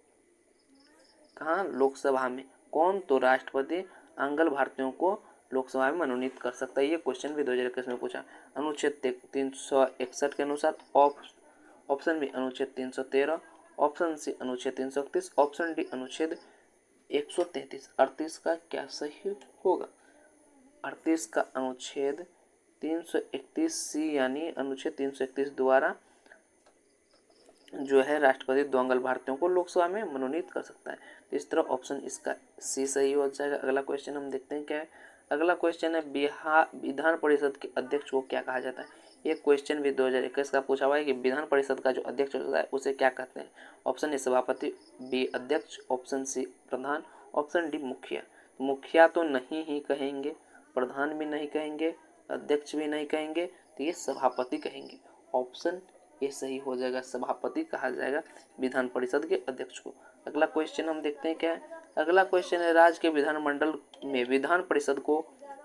कहाँ? लोकसभा में। कौन? तो राष्ट्रपति अंगल भारतीयों को लोकसभा में मनोनीत कर सकता है। ये क्वेश्चन भी 2021 में पूछा। अनुच्छेद 361 के अनुसार ऑप्शन बी अनुच्छेद 313, ऑप्शन सी अनुच्छेद 331, ऑप्शन डी अनुच्छेद 133। 38 का क्या सही होगा? 38 का अनुच्छेद 331 सी यानी अनुच्छेद 331 द्वारा जो है राष्ट्रपति 2 अंगल भारतीयों को लोकसभा में मनोनीत कर सकता है। तो इस तरह ऑप्शन इसका सी सही हो जाएगा। अगला क्वेश्चन हम देखते हैं क्या है। अगला क्वेश्चन है बिहार विधान परिषद के अध्यक्ष को क्या कहा जाता है? ये क्वेश्चन भी 2021 का पूछा हुआ है कि विधान परिषद का जो अध्यक्ष होता है उसे क्या कहते हैं? ऑप्शन ए सभापति, बी अध्यक्ष, ऑप्शन सी प्रधान, ऑप्शन डी मुखिया। मुखिया तो नहीं ही कहेंगे, प्रधान भी नहीं कहेंगे, अध्यक्ष भी नहीं कहेंगे, तो ये सभापति कहेंगे। ऑप्शन ये सही हो जाएगा। सभापति कहा जाएगा विधान परिषद के अध्यक्ष को। अगला क्वेश्चन हम देखते हैं क्या है। अगला क्वेश्चन है राज्य के विधानमंडल में विधान परिषद को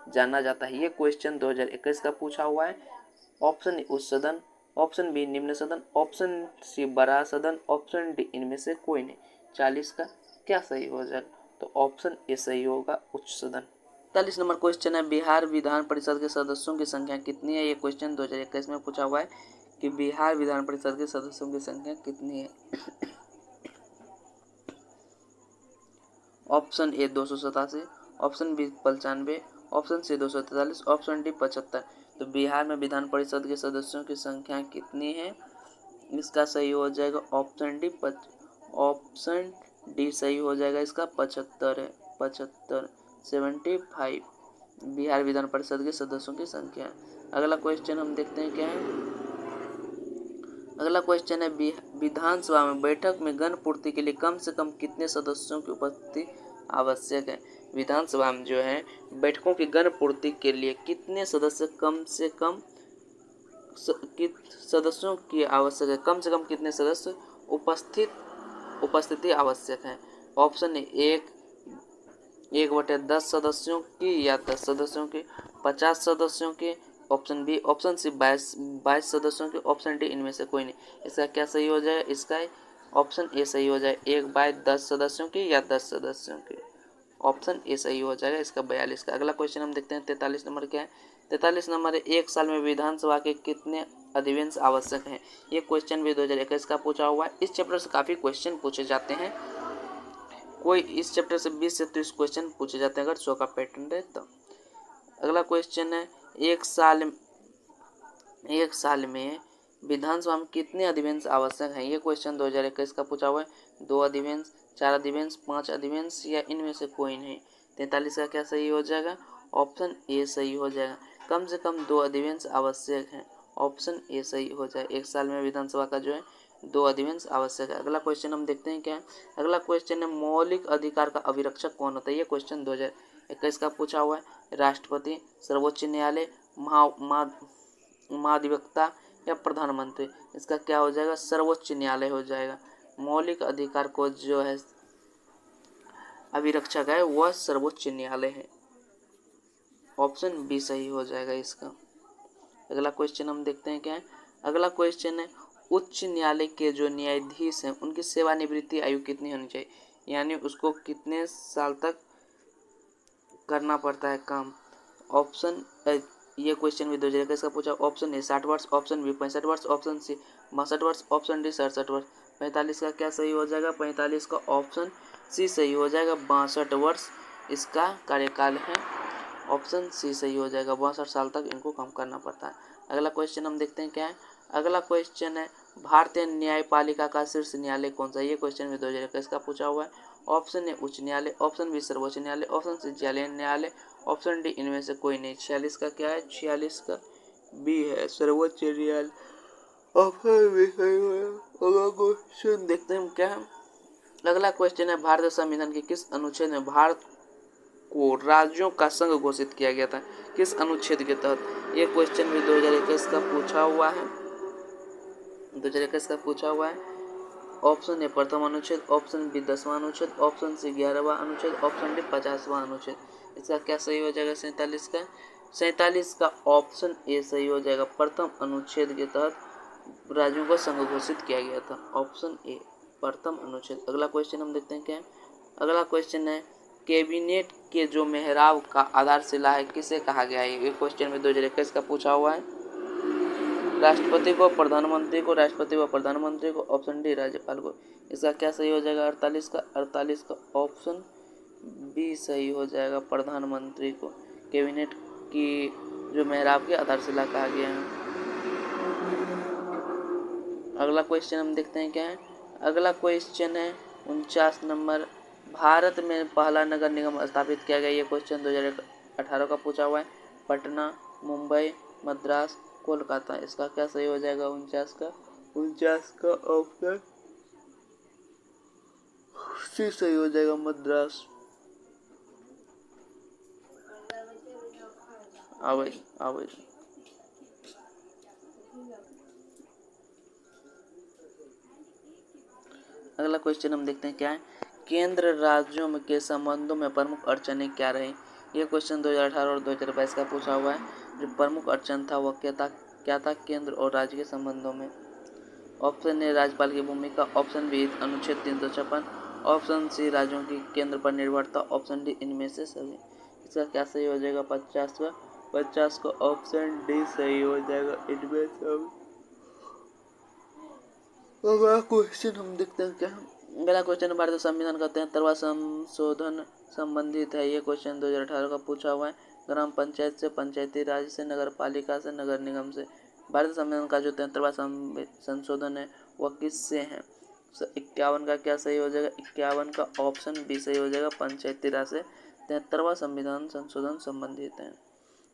जाना जाता है। ये क्वेश्चन 2021 का पूछा हुआ है। ऑप्शन ए उच्च सदन, ऑप्शन बी निम्न सदन, ऑप्शन सी बड़ा सदन, ऑप्शन डी इनमें से कोई नहीं। 40 का क्या सही हो जाएगा? तो ऑप्शन ए सही होगा, उच्च सदन। 41 नंबर क्वेश्चन है बिहार विधान परिषद के सदस्यों की संख्या कितनी है। ये क्वेश्चन 2021 में पूछा हुआ है कि बिहार विधान परिषद के सदस्यों की संख्या कितनी है। Option A 287, option B 95, option C 243, option D 75। तो बिहार में विधान परिषद के सदस्यों की संख्या कितनी है? इसका सही हो जाएगा ऑप्शन डी। ऑप्शन डी सही हो जाएगा, इसका 75 है। 75 75 बिहार विधान परिषद के सदस्यों की संख्या। अगला क्वेश्चन हम देखते हैं क्या है। अगला क्वेश्चन है विधानसभा में बैठक में गण पूर्ति के लिए कम से कम कितने सदस्यों की उपस्थिति आवश्यक है। विधानसभा में जो है बैठकों की गण पूर्ति के लिए कितने सदस्य कम से कम सदस्यों की आवश्यक है। कम से कम कितने सदस्य उपस्थिति आवश्यक है। ऑप्शन ए 1/10 सदस्यों की या 10 सदस्यों की, 50 सदस्यों की, ऑप्शन बी, ऑप्शन सी 22 सदस्यों की, ऑप्शन डी इनमें से कोई नहीं। इसका क्या सही हो जाएगा? इसका ऑप्शन ए सही हो जाए, 1/10 सदस्यों की या 10 सदस्यों की। ऑप्शन ए सही हो जाएगा, इसका 42 का। अगला क्वेश्चन हम देखते हैं 43 नंबर क्या है। 43 नंबर है एक साल में विधानसभा के कितने अधिवेशन आवश्यक हैं। ये क्वेश्चन भी 2021 का पूछा हुआ है। इस चैप्टर से काफ़ी क्वेश्चन पूछे जाते हैं। कोई इस चैप्टर से 20 से 30 क्वेश्चन पूछे जाते हैं अगर 100 का पैटर्न रहे तो। अगला क्वेश्चन है एक साल में विधानसभा में कितने अधिवेशन आवश्यक हैं। ये क्वेश्चन 2021 का पूछा हुआ है। 2 अधिवेशन, 4 अधिवेशन, 5 अधिवेशन या इनमें से कोई नहीं। 43 का क्या सही हो जाएगा? ऑप्शन ए सही हो जाएगा, कम से कम 2 अधिवेशन आवश्यक हैं। ऑप्शन ए सही हो जाए। एक साल में विधानसभा का जो है 2 अधिवेशन आवश्यक है। अगला क्वेश्चन हम देखते हैं क्या है। अगला क्वेश्चन है मौलिक अधिकार का अभिरक्षक कौन होता है। ये क्वेश्चन 2021 का पूछा हुआ है। राष्ट्रपति, सर्वोच्च न्यायालय, महाधिवक्ता या प्रधानमंत्री। इसका क्या हो जाएगा? सर्वोच्च न्यायालय हो जाएगा। मौलिक अधिकार को जो है अभिरक्षक है वह सर्वोच्च न्यायालय है। ऑप्शन बी सही हो जाएगा इसका। अगला क्वेश्चन हम देखते हैं क्या है। अगला क्वेश्चन है उच्च न्यायालय के जो न्यायाधीश हैं उनकी सेवानिवृत्ति आयु कितनी होनी चाहिए, यानी उसको कितने साल तक करना पड़ता है काम। ऑप्शन ये क्वेश्चन भी 2021 का पूछा। ऑप्शन ए 60 वर्ष, ऑप्शन बी 65 वर्ष, ऑप्शन सी 62 वर्ष, ऑप्शन डी 67 वर्ष। 45 का क्या सही हो जाएगा? 45 का ऑप्शन सी सही हो जाएगा, 62 वर्ष इसका कार्यकाल है। ऑप्शन सी सही हो जाएगा, 62 साल तक इनको काम करना पड़ता है। अगला क्वेश्चन हम देखते हैं क्या है। अगला क्वेश्चन है भारतीय न्यायपालिका का शीर्ष न्यायालय कौन सा। ये क्वेश्चन भी 2021 का पूछा हुआ है। ऑप्शन ए उच्च न्यायालय, ऑप्शन बी सर्वोच्च न्यायालय, ऑप्शन सी जालीय न्यायालय, ऑप्शन डी इनमें से कोई नहीं। 46 का क्या है? 46 का बी है, सर्वोच्च न्यायालय। ऑप्शन बी सही है। अगला क्वेश्चन देखते हैं क्या है। अगला क्वेश्चन है भारतीय संविधान के किस अनुच्छेद में भारत को राज्यों का संघ घोषित किया गया था। किस अनुच्छेद के तहत। ये क्वेश्चन भी 2021 का पूछा हुआ है। 2021 का पूछा हुआ है। ऑप्शन ए प्रथम अनुच्छेद, ऑप्शन बी 10वां अनुच्छेद, ऑप्शन सी 11वां अनुच्छेद, ऑप्शन डी 50वां अनुच्छेद। इसका क्या सही हो जाएगा? 47 का। 47 का ऑप्शन ए सही हो जाएगा, प्रथम अनुच्छेद के तहत राज्यों को संघ घोषित किया गया था। ऑप्शन ए प्रथम अनुच्छेद। अगला क्वेश्चन हम देखते हैं क्या है। अगला क्वेश्चन है कैबिनेट के जो मेहराब का आधारशिला है किसे कहा गया है। ये क्वेश्चन में 2021 का पूछा हुआ है। राष्ट्रपति को, प्रधानमंत्री को, राष्ट्रपति व प्रधानमंत्री को, ऑप्शन डी राज्यपाल को। इसका क्या सही हो जाएगा? 48 का। 48 का ऑप्शन बी सही हो जाएगा, प्रधानमंत्री को कैबिनेट की जो मेहराब की आधारशिला कहा गया है। अगला क्वेश्चन हम देखते हैं क्या है। अगला क्वेश्चन है 49 नंबर भारत में पहला नगर निगम स्थापित किया गया। ये क्वेश्चन 2018 का पूछा हुआ है। पटना, मुंबई, मद्रास, कोलकाता। इसका क्या सही हो जाएगा? 49 का। 49 का ऑप्शन सी सही हो जाएगा, मद्रास। आवे अगला क्वेश्चन हम देखते हैं क्या है, केंद्र राज्यों में के संबंधों में प्रमुख अड़चनें क्या रही। ये क्वेश्चन 2018 और 2022 का पूछा हुआ है। जो प्रमुख अड़चन था वह क्या था केंद्र और राज्य के संबंधों में। ऑप्शन ए राज्यपाल की भूमिका, ऑप्शन बी अनुच्छेद 356, ऑप्शन सी राज्यों की केंद्र पर निर्भरता, ऑप्शन डी इनमें से सभी। इसका क्या सही हो जाएगा, 50 का ऑप्शन डी सही हो जाएगा, इनमें सब। अगला क्वेश्चन हम देखते हैं क्या है, अगला क्वेश्चन भारतीय संविधान का 73वां संशोधन संबंधित है। ये क्वेश्चन 2018 का पूछा हुआ है। ग्राम पंचायत से, पंचायती राज से, नगर पालिका से, नगर निगम से। भारतीय संविधान का जो 73वां संशोधन है वह किससे है। 51 का क्या सही हो जाएगा, 51 का ऑप्शन बी सही हो जाएगा, पंचायती राज से 73वां संविधान संशोधन संबंधित है।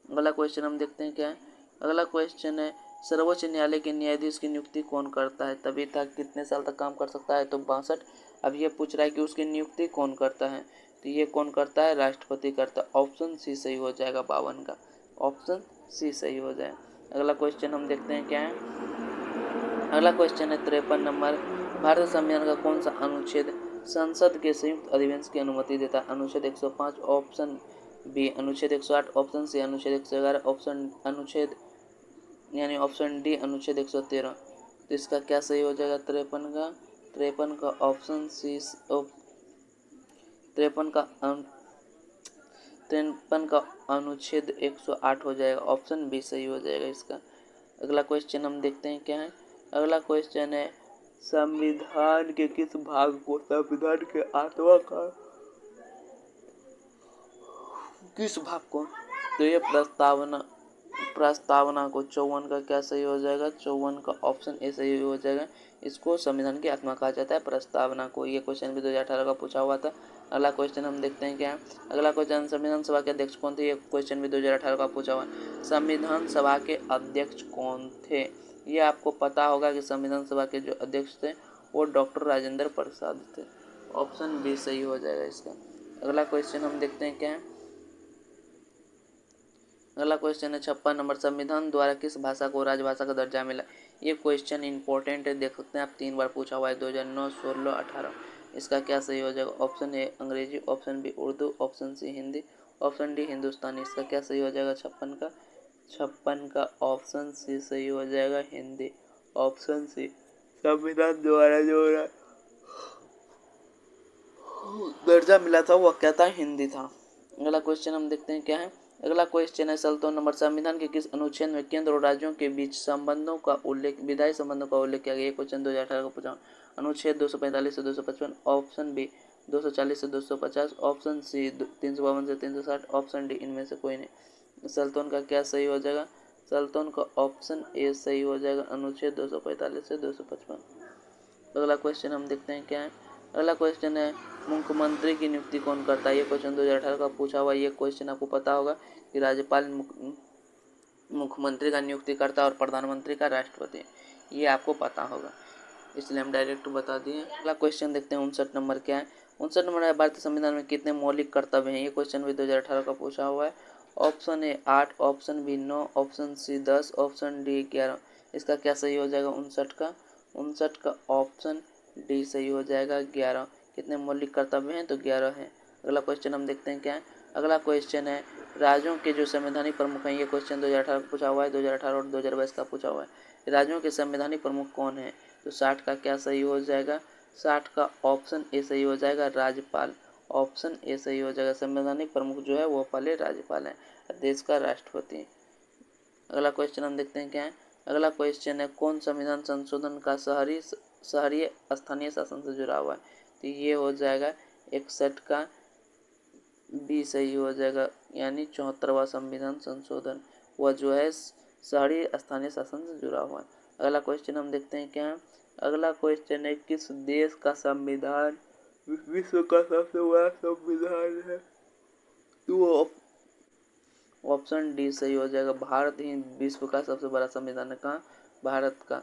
अगला क्वेश्चन हम देखते हैं क्या है, अगला क्वेश्चन है सर्वोच्च न्यायालय के न्यायाधीश की नियुक्ति कौन करता है। तभी तक कितने साल तक काम कर सकता है, तो 62। अब ये पूछ रहा है कि उसकी नियुक्ति कौन करता है, तो ये कौन करता है, राष्ट्रपति करता है। ऑप्शन सी सही हो जाएगा, 52 का ऑप्शन सी सही हो जाए। अगला क्वेश्चन हम देखते हैं क्या है, अगला क्वेश्चन है 53 नंबर, भारत संविधान का कौन सा अनुच्छेद संसद के संयुक्त अधिवेशन की अनुमति देता है। अनुच्छेद 105, ऑप्शन बी अनुच्छेद 108, ऑप्शन सी अनुच्छेद 111, ऑप्शन डी अनुच्छेद 113। तो इसका क्या सही हो जाएगा, 53 का ऑप्शन सी, 53 का अनुच्छेद 108 हो जाएगा, ऑप्शन बी सही हो जाएगा इसका। अगला क्वेश्चन हम देखते हैं क्या है, अगला क्वेश्चन है संविधान के किस भाग को संविधान के आत्मा का किस भाग को, तो ये प्रस्तावना को 54 का क्या सही हो जाएगा, 54 का ऑप्शन ए सही हो जाएगा। इसको संविधान की आत्मा कहा जाता है, प्रस्तावना को। ये क्वेश्चन भी 2018 का पूछा हुआ था। अगला क्वेश्चन हम देखते हैं क्या है, अगला क्वेश्चन संविधान सभा के अध्यक्ष कौन थे। ये क्वेश्चन भी 2018 का पूछा हुआ है। संविधान सभा के अध्यक्ष कौन थे, ये आपको पता होगा कि संविधान सभा के जो अध्यक्ष थे वो डॉक्टर राजेंद्र प्रसाद थे, ऑप्शन बी सही हो जाएगा इसका। अगला क्वेश्चन हम देखते हैं क्या है, अगला क्वेश्चन है 56 नंबर, संविधान द्वारा किस भाषा को राजभाषा का दर्जा मिला। ये क्वेश्चन इंपॉर्टेंट है, देख सकते हैं आप, 3 बार पूछा हुआ है, 2009, 16, 18। इसका क्या सही हो जाएगा, option A Angrezi, option B Urdu, option C Hindi, option D Hindustani. इसका क्या सही हो जाएगा, 56 का ऑप्शन सी सही हो जाएगा, हिंदी, ऑप्शन सी। संविधान द्वारा जो दर्जा मिला था वो क्या था, हिंदी था। अगला क्वेश्चन हम देखते हैं क्या है, अगला क्वेश्चन है 57 नंबर, संविधान के किस अनुच्छेद में केंद्र और राज्यों के बीच संबंधों का उल्लेख, विधायी संबंधों का उल्लेख किया गया। ये क्वेश्चन 2018 का पूछा, अनुच्छेद 245 से 255, ऑप्शन बी 240 से 250, ऑप्शन सी 352 से 360, ऑप्शन डी इनमें से कोई नहीं। 57 का क्या सही हो जाएगा, 57 का ऑप्शन ए सही हो जाएगा, अनुच्छेद 245 से 255। अगला क्वेश्चन हम देखते हैं क्या है, अगला क्वेश्चन है मुख्यमंत्री की नियुक्ति कौन करता है। ये क्वेश्चन 2018 का पूछा हुआ है। ये क्वेश्चन आपको पता होगा कि राज्यपाल मुख्यमंत्री का नियुक्ति करता है और प्रधानमंत्री का राष्ट्रपति, ये आपको पता होगा, इसलिए हम डायरेक्ट बता दिए। अगला क्वेश्चन देखते हैं 59 नंबर क्या है, 59 नंबर है भारतीय संविधान में कितने मौलिक कर्तव्य हैं। ये क्वेश्चन भी 2018 का पूछा हुआ है। Option A 8, option B 9, option C 10, option D 11। इसका क्या सही हो जाएगा, 59 का ऑप्शन डी सही हो जाएगा, 11। कितने मौलिक कर्तव्य हैं, तो 11 हैं। अगला क्वेश्चन हम देखते हैं क्या है, अगला क्वेश्चन है राज्यों के जो संवैधानिक प्रमुख हैं। ये क्वेश्चन 2018 का पूछा हुआ है, 2018 और 2022 का पूछा हुआ है। राज्यों के संवैधानिक प्रमुख कौन है, तो 60 का क्या सही हो जाएगा, 60 का ऑप्शन ए सही हो जाएगा, राज्यपाल, ऑप्शन ए सही हो जाएगा। संवैधानिक प्रमुख जो है वो पहले राज्यपाल है, देश का राष्ट्रपति। अगला क्वेश्चन हम देखते हैं क्या है, अगला क्वेश्चन है कौन संविधान संशोधन का शहरी स्थानीय शासन से जुड़ा हुआ है। तो ये हो जाएगा 61 का बी सही हो जाएगा, यानी 74वां संविधान संशोधन, वह जो है शहरी स्थानीय शासन से जुड़ा हुआ है। अगला क्वेश्चन हम देखते हैं क्या है, अगला क्वेश्चन है किस देश का संविधान विश्व का सबसे बड़ा संविधान है। तो ऑप्शन डी सही हो जाएगा, भारत ही विश्व का सबसे बड़ा संविधान है। कहाँ, भारत का।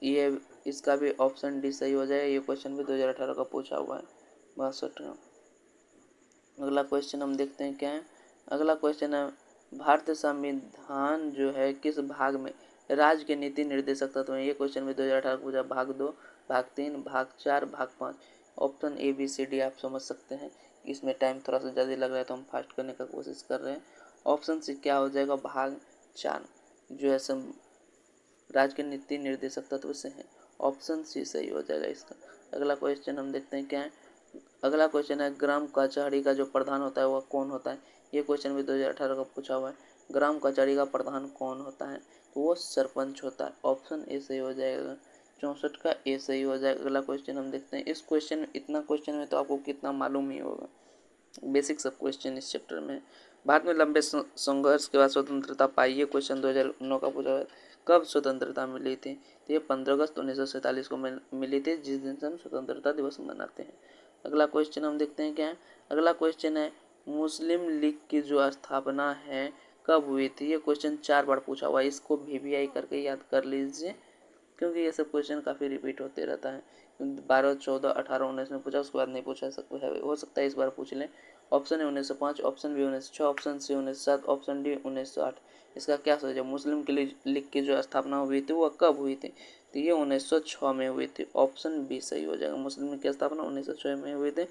ये इसका भी ऑप्शन डी सही हो जाएगा। ये क्वेश्चन भी 2018 का पूछा हुआ है, 62 का। अगला क्वेश्चन हम देखते हैं क्या है, अगला क्वेश्चन है भारतीय संविधान जो है किस भाग में राज्य के नीति निर्देशक तत्व हैं। ये क्वेश्चन भी 2018 का पूछा, भाग 2, भाग 3, भाग 4, भाग 5। Option A B C D आप समझ सकते हैं। इसमें टाइम थोड़ा सा ज़्यादा लग रहा है तो हम फास्ट करने का कोशिश कर रहे हैं। ऑप्शन सी क्या हो जाएगा, भाग 4 जो है सब राज्य के नीति निर्देशक तत्व से है। ऑप्शन सी सही हो जाएगा इसका। अगला क्वेश्चन हम देखते हैं क्या है। अगला क्वेश्चन है ग्राम कचहरी का जो प्रधान होता है वह कौन होता है। ये क्वेश्चन भी 2018 का पूछा हुआ है। ग्राम कचहरी का प्रधान कौन होता है, तो वो सरपंच होता है। ऑप्शन ए सही हो जाएगा। 64 का ए सही हो जाएगा। अगला क्वेश्चन हम देखते हैं। इस क्वेश्चन में, इतना क्वेश्चन में तो आपको कितना मालूम ही होगा, बेसिक सब क्वेश्चन इस चैप्टर में। भारत में लंबे संघर्ष के बाद स्वतंत्रता पाई, ये क्वेश्चन 2009 का पूछा हुआ है। कब स्वतंत्रता मिली थी, तो ये 15 अगस्त 1947 को मिली थी, जिस दिन से हम स्वतंत्रता दिवस मनाते हैं। अगला क्वेश्चन हम देखते हैं क्या है। अगला क्वेश्चन है मुस्लिम लीग की जो स्थापना है कब हुई थी। ये क्वेश्चन 4 बार पूछा हुआ है। इसको VVI करके याद कर लीजिए, क्योंकि ये सब क्वेश्चन काफ़ी रिपीट होते रहता है। 12, 14, 18, 19 में पूछा, उसके बाद नहीं पूछा हो सकता है इस बार पूछ लें। ऑप्शन है 1905, option B 1906, option C 1907, option D 1908। इसका क्या सोचा, मुस्लिम लीग की जो स्थापना हुई थी वह कब हुई थी, तो ये 1906 में हुई थी। ऑप्शन बी सही हो जाएगा। मुस्लिम लीग की स्थापना 1906 में हुई थी।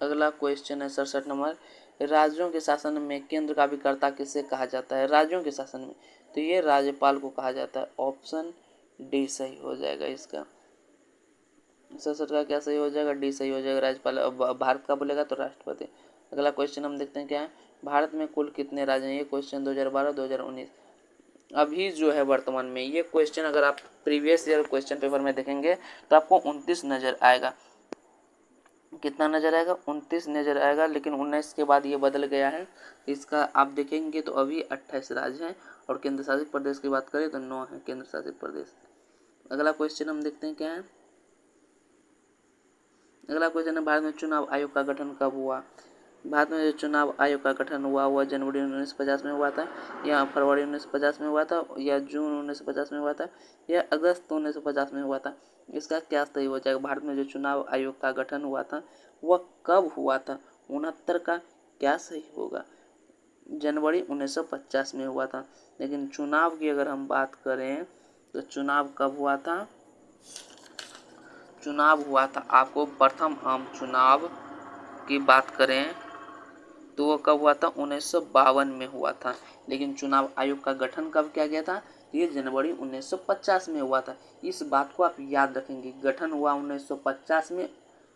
अगला क्वेश्चन है 67 नंबर। राज्यों के शासन में केंद्र का भी कर्ता किसे कहा जाता है। राज्यों के शासन में, तो ये राज्यपाल को कहा जाता है। ऑप्शन डी सही हो जाएगा इसका। 67 का क्या सही हो जाएगा, डी सही हो जाएगा, राज्यपाल। भारत का बोलेगा तो राष्ट्रपति। अगला क्वेश्चन हम देखते हैं क्या है। भारत में कुल कितने राज्य हैं। ये क्वेश्चन 2012, 2019 अभी जो है वर्तमान में। ये क्वेश्चन अगर आप प्रीवियस ईयर क्वेश्चन पेपर में देखेंगे तो आपको 29 नजर आएगा। कितना नजर आएगा, 29 नजर आएगा, लेकिन 19 के बाद ये बदल गया है। इसका आप देखेंगे तो अभी 28 राज्य हैं, और केंद्र शासित प्रदेश की बात करें तो 9 है केंद्र शासित प्रदेश। अगला क्वेश्चन हम देखते हैं क्या है। अगला क्वेश्चन है भारत में चुनाव आयोग का गठन कब हुआ। भारत में जो चुनाव आयोग का गठन हुआ वह जनवरी 1950 में हुआ था, या फरवरी 1950 में हुआ था, या जून 1950 में हुआ था, या अगस्त 1950 में हुआ था। इसका क्या सही हो जाएगा। भारत में जो चुनाव आयोग का गठन हुआ था वह कब हुआ था, 69 का क्या सही होगा। जनवरी 1950 में हुआ था। लेकिन चुनाव की अगर हम बात करें तो चुनाव कब हुआ था, चुनाव हुआ था आपको प्रथम आम चुनाव की बात करें तो वो कब हुआ था, 1952 में हुआ था। लेकिन चुनाव आयोग का गठन कब किया गया था, ये जनवरी 1950 में हुआ था। इस बात को आप याद रखेंगे, गठन हुआ 1950 में,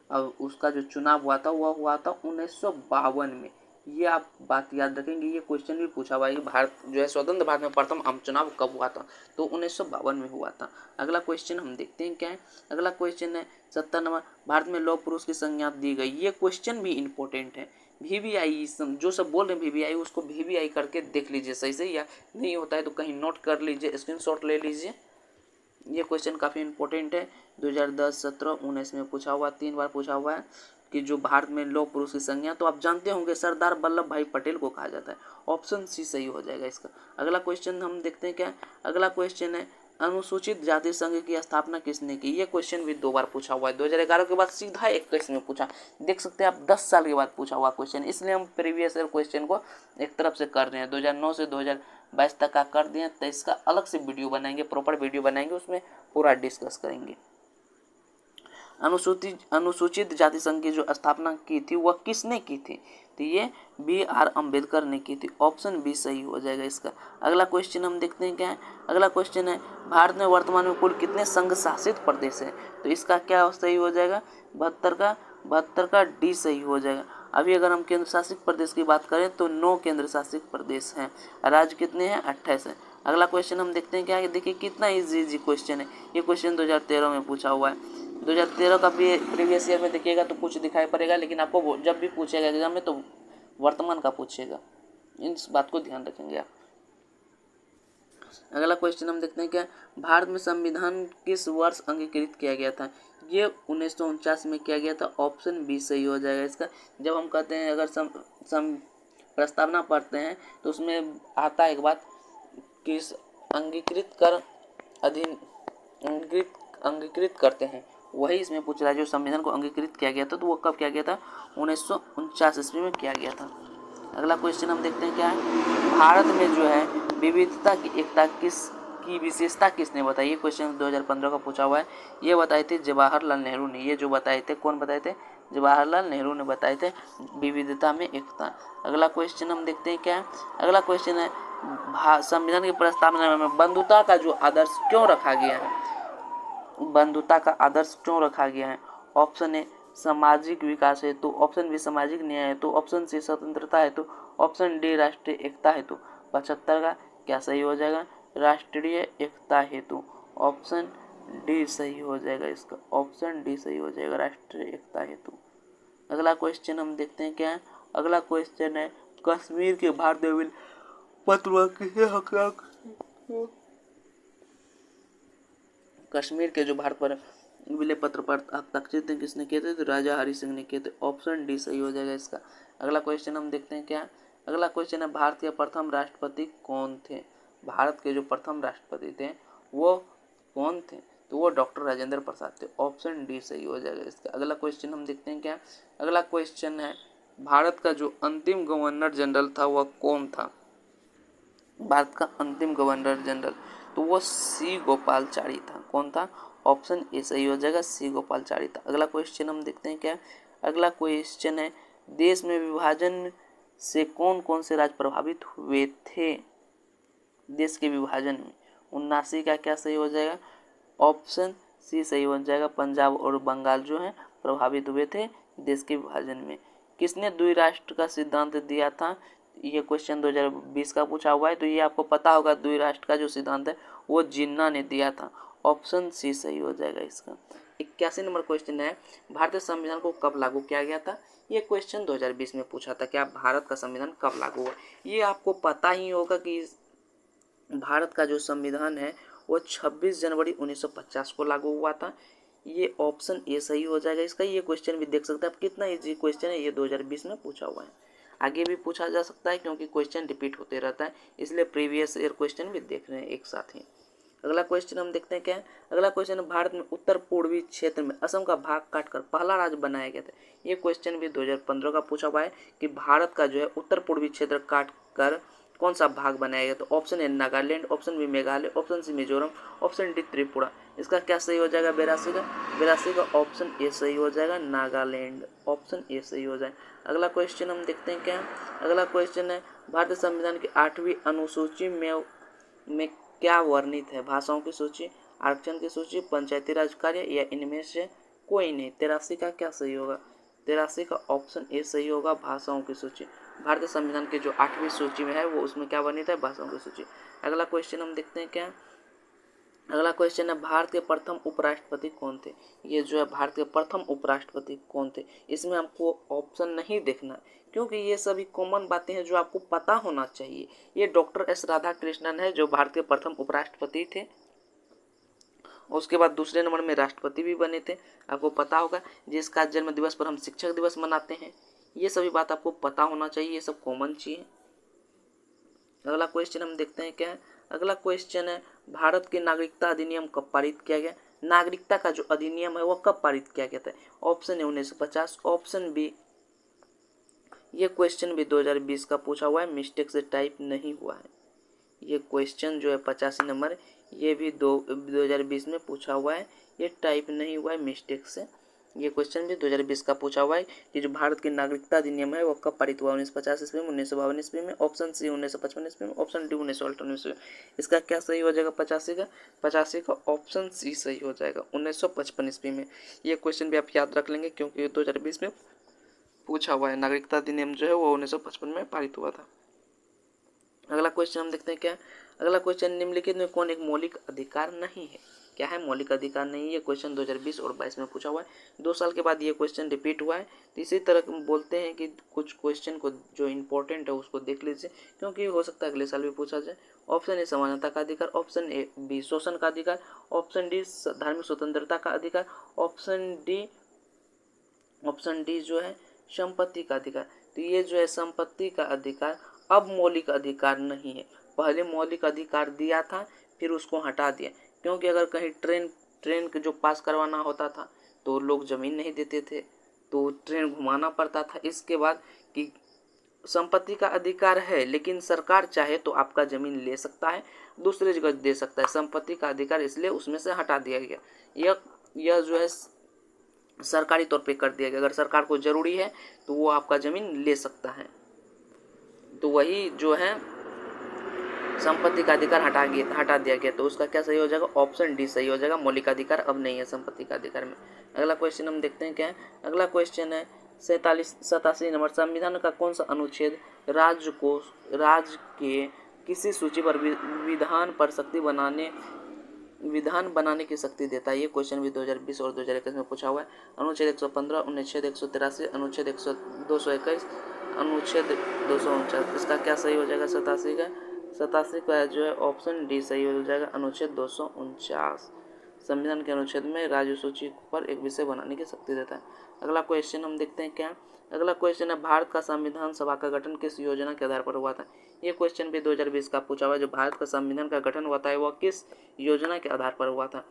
और उसका जो चुनाव हुआ था वह हुआ था 1952 में। ये आप बात याद रखेंगे। ये क्वेश्चन भी पूछा हुआ है कि भारत जो है स्वतंत्र भारत में प्रथम आम चुनाव कब हुआ था, तो 1952 में हुआ था। अगला क्वेश्चन हम देखते हैं क्या है। अगला क्वेश्चन है 70 नंबर। भारत में लौह पुरुष की संज्ञा दी गई। ये क्वेश्चन भी इंपॉर्टेंट है। VVI जो सब बोल रहे हैं VVI, उसको VVI करके देख लीजिए सही से, या नहीं होता है तो कहीं नोट कर लीजिए, स्क्रीनशॉट ले लीजिए। ये क्वेश्चन काफ़ी इंपॉर्टेंट है। 2010, 17, 19 में पूछा हुआ, 3 बार पूछा हुआ है कि जो भारत में लौह पुरुष की संज्ञा, तो आप जानते होंगे सरदार वल्लभ भाई पटेल को कहा जाता है। ऑप्शन सी सही हो जाएगा इसका। अगला क्वेश्चन हम देखते हैं क्या। अगला क्वेश्चन है अनुसूचित जाति संघ की स्थापना किसने की। ये क्वेश्चन भी 2 बार पूछा हुआ है। 2011 के बाद सीधा 21 में पूछा, देख सकते हैं आप 10 साल के बाद पूछा हुआ क्वेश्चन। इसलिए हम प्रीवियस ईयर क्वेश्चन को एक तरफ से कर रहे हैं। 2009 से 2022 तक का कर दिए, तो इसका अलग से वीडियो बनाएंगे, प्रॉपर वीडियो बनाएंगे, उसमें पूरा डिस्कस करेंगे। अनुसूचित जाति संघ की जो स्थापना की थी वह किसने की थी, तो ये BR अम्बेडकर ने की थी। ऑप्शन बी सही हो जाएगा इसका। अगला क्वेश्चन हम देखते हैं क्या है। अगला क्वेश्चन है भारत में वर्तमान में कुल कितने संघ शासित प्रदेश है, तो इसका क्या सही हो जाएगा, 72 का डी सही हो जाएगा। अभी अगर हम केंद्र शासित प्रदेश की बात करें तो 9 केंद्र शासित प्रदेश हैं, राज्य कितने हैं, 28 है। अगला क्वेश्चन हम देखते हैं क्या है। देखिए कितना इजी क्वेश्चन है। ये क्वेश्चन 2013 में पूछा हुआ है। 2013 का भी प्रीवियस ईयर में देखिएगा तो कुछ दिखाई पड़ेगा, लेकिन आपको जब भी पूछेगा एग्जाम में तो वर्तमान का पूछेगा, इस बात को ध्यान रखेंगे आप। अगला क्वेश्चन हम देखते हैं क्या, भारत में संविधान किस वर्ष अंगीकृत किया गया था। ये 1949 में किया गया था। ऑप्शन बी सही हो जाएगा इसका। जब हम कहते हैं अगर प्रस्तावना पढ़ते हैं तो उसमें आता है एक बात कि अंगीकृत करते हैं, वही इसमें पूछ रहा है। जो संविधान को अंगीकृत किया गया था तो वो कब किया गया था, 1949 ईस्वी में किया गया था। अगला क्वेश्चन हम देखते हैं क्या है। भारत में जो है विविधता की एकता किस की विशेषता किसने बताई? ये क्वेश्चन 2015 का पूछा हुआ है। ये बताए थे जवाहरलाल नेहरू ने। ये जो बताए थे, कौन बताए थे? जवाहरलाल नेहरू ने बताए थे, विविधता में एकता। अगला क्वेश्चन हम देखते हैं क्या है। अगला क्वेश्चन है संविधान की प्रस्तावना में बंधुता का जो आदर्श क्यों रखा गया है? बंधुता का आदर्श क्यों रखा गया है? ऑप्शन ए सामाजिक विकास हेतु, ऑप्शन बी सामाजिक न्याय हेतु, ऑप्शन सी स्वतंत्रता हेतु, ऑप्शन डी राष्ट्रीय एकता हेतु। 75 का क्या सही हो जाएगा? राष्ट्रीय एकता हेतु। ऑप्शन डी सही हो जाएगा इसका, ऑप्शन डी सही हो जाएगा, राष्ट्रीय एकता हेतु। अगला क्वेश्चन हम देखते हैं क्या है। अगला क्वेश्चन है कश्मीर के भारतीय विल पत्र किसे हकलाक कश्मीर के जो भारत पर विलय पत्र पर हस्ताक्षर किसने किए थे? तो राजा हरि सिंह ने किए थे। ऑप्शन डी सही हो जाएगा इसका। अगला क्वेश्चन हम देखते हैं क्या। अगला क्वेश्चन है भारत के प्रथम राष्ट्रपति कौन थे? भारत के जो प्रथम राष्ट्रपति थे वो कौन थे? तो वो डॉक्टर राजेंद्र प्रसाद थे। ऑप्शन डी सही हो जाएगा इसका। अगला क्वेश्चन हम देखते हैं क्या। अगला क्वेश्चन है भारत का जो अंतिम गवर्नर जनरल था वह कौन था? भारत का अंतिम गवर्नर जनरल तो वो सी गोपालचारी था। कौन था? ऑप्शन ए सही हो जाएगा, सी गोपालचारी था। अगला क्वेश्चन हम देखते हैं क्या। अगला क्वेश्चन है देश में विभाजन से कौन कौन से राज्य प्रभावित हुए थे? देश के विभाजन में 79 का क्या सही हो जाएगा? ऑप्शन सी सही हो जाएगा, पंजाब और बंगाल जो है प्रभावित हुए थे देश के विभाजन में। किसने द्विराष्ट्र का सिद्धांत दिया था? ये क्वेश्चन 2020 का पूछा हुआ है, तो ये आपको पता होगा द्विराष्ट्र का जो सिद्धांत है वो जिन्ना ने दिया था। ऑप्शन सी सही हो जाएगा इसका। 81 नंबर क्वेश्चन है भारतीय संविधान को कब लागू किया गया था? ये क्वेश्चन 2020 में पूछा था, क्या भारत का संविधान कब लागू हुआ? ये आपको पता ही होगा कि भारत का जो संविधान है वो 26 जनवरी 1950 को लागू हुआ था। ये ऑप्शन ए सही हो जाएगा इसका। ये क्वेश्चन भी देख सकते हैं आप, कितना इजी क्वेश्चन है, ये 2020 में पूछा हुआ है। आगे भी पूछा जा सकता है क्योंकि क्वेश्चन रिपीट होते रहता है, इसलिए प्रीवियस ईयर क्वेश्चन भी देख रहे हैं एक साथ ही। अगला क्वेश्चन हम देखते हैं क्या है। अगला क्वेश्चन है भारत में उत्तर पूर्वी क्षेत्र में असम का भाग काटकर पहला राज्य बनाया गया था। ये क्वेश्चन भी 2015 का पूछा हुआ है कि भारत का जो है उत्तर पूर्वी क्षेत्र काट कर कौन सा भाग बनाया गया? तो option A Nagaland, option B Meghalaya, option C Mizoram, option D Tripura. इसका क्या सही हो जाएगा? 82 का ऑप्शन ए सही हो जाएगा, नागालैंड। ऑप्शन ए सही हो जाए। अगला क्वेश्चन हम देखते हैं क्या। अगला क्वेश्चन है भारतीय संविधान की 8वीं अनुसूची में क्या वर्णित है? भाषाओं की सूची, आरक्षण की सूची, पंचायती राज कार्य या इनमें से कोई नहीं। 83 का क्या सही होगा? 83 का ऑप्शन ए सही होगा, भाषाओं की सूची। भारतीय संविधान के जो 8वीं सूची में है वो उसमें क्या वर्णित है? भाषाओं की सूची। अगला क्वेश्चन हम देखते हैं क्या। अगला क्वेश्चन है भारत के प्रथम उपराष्ट्रपति कौन थे? ये जो है भारत के प्रथम उपराष्ट्रपति कौन थे? इसमें आपको ऑप्शन नहीं देखना क्योंकि ये सभी कॉमन बातें हैं जो आपको पता होना चाहिए। ये डॉक्टर एस राधाकृष्णन है जो भारत के प्रथम उपराष्ट्रपति थे। उसके बाद दूसरे नंबर में राष्ट्रपति भी बने थे, आपको पता होगा, जिसका जन्म दिवस पर हम शिक्षक दिवस मनाते हैं। ये सभी बात आपको पता होना चाहिए, ये सब कॉमन चीज है। अगला क्वेश्चन हम देखते हैं क्या है। अगला क्वेश्चन है भारत के नागरिकता अधिनियम कब पारित किया गया? नागरिकता का जो अधिनियम है वह कब पारित किया गया था? ऑप्शन ए 1950, ऑप्शन बी, ये क्वेश्चन भी 2020 का पूछा हुआ है, मिस्टेक से टाइप नहीं हुआ है। ये क्वेश्चन जो है 85 नंबर, ये भी 2020 में पूछा हुआ है, ये टाइप नहीं हुआ है मिस्टेक से। ये क्वेश्चन भी 2020 का पूछा हुआ है कि जो भारत की नागरिकता अधिनियम है वो कब पारित हुआ? 1950 ईस्वी में, 1952 ईस्वी में, ऑप्शन सी 1955 ईस्वी में, ऑप्शन डी 1958 ईस्वी में। इसका क्या सही हो जाएगा? 85 का ऑप्शन सी सही हो जाएगा, 1955 ईस्वी में। ये क्वेश्चन भी आप याद रख लेंगे क्योंकि 2020 में पूछा हुआ है। नागरिकता अधिनियम जो है वो 1955 में पारित हुआ था। अगला क्वेश्चन हम देखते हैं क्या। अगला क्वेश्चन निम्नलिखित में कौन एक मौलिक अधिकार नहीं है? क्या है? मौलिक अधिकार नहीं है। ये क्वेश्चन 2020 और 22 में पूछा हुआ है, 2 साल के बाद ये क्वेश्चन रिपीट हुआ है। तो इसी तरह बोलते हैं कि कुछ क्वेश्चन को जो इंपॉर्टेंट है उसको देख लीजिए क्योंकि हो सकता है अगले साल भी पूछा जाए। ऑप्शन ए समानता का अधिकार, ऑप्शन ए बी शोषण का अधिकार, ऑप्शन डी धार्मिक स्वतंत्रता का अधिकार, ऑप्शन डी जो है संपत्ति का अधिकार। तो ये जो है संपत्ति का अधिकार अब मौलिक अधिकार नहीं है, पहले मौलिक अधिकार दिया था फिर उसको हटा दिया क्योंकि अगर कहीं ट्रेन के जो पास करवाना होता था तो लोग ज़मीन नहीं देते थे तो ट्रेन घुमाना पड़ता था। इसके बाद कि संपत्ति का अधिकार है, लेकिन सरकार चाहे तो आपका जमीन ले सकता है, दूसरी जगह दे सकता है। संपत्ति का अधिकार इसलिए उसमें से हटा दिया गया। यह जो है सरकारी तौर पे कर दिया गया। अगर सरकार को जरूरी है तो वो आपका जमीन ले सकता है। तो वही जो है संपत्ति का अधिकार हटा दिया गया। तो उसका क्या सही हो जाएगा? ऑप्शन डी सही हो जाएगा। मौलिक अधिकार अब नहीं है संपत्ति का अधिकार में। अगला क्वेश्चन हम देखते हैं क्या है। अगला क्वेश्चन है 87 नंबर। संविधान का कौन सा अनुच्छेद राज्य के किसी सूची पर विधान बनाने की शक्ति देता है? ये क्वेश्चन भी 2020 और 2021 में पूछा हुआ है। अनुच्छेद 115, अनुच्छेद 183, अनुच्छेद 221, अनुच्छेद 249। इसका क्या सही हो जाएगा? 87 का जो है ऑप्शन डी सही हो जाएगा, अनुच्छेद 249। संविधान के अनुच्छेद में राज्य सूची पर एक विषय बनाने की शक्ति देता है। अगला क्वेश्चन हम देखते हैं क्या। अगला क्वेश्चन है भारत का संविधान सभा का गठन किस योजना के आधार पर हुआ था? ये क्वेश्चन भी 2020 का पूछा हुआ है। जो भारत का संविधान का गठन हुआ था वह किस योजना के आधार पर हुआ था?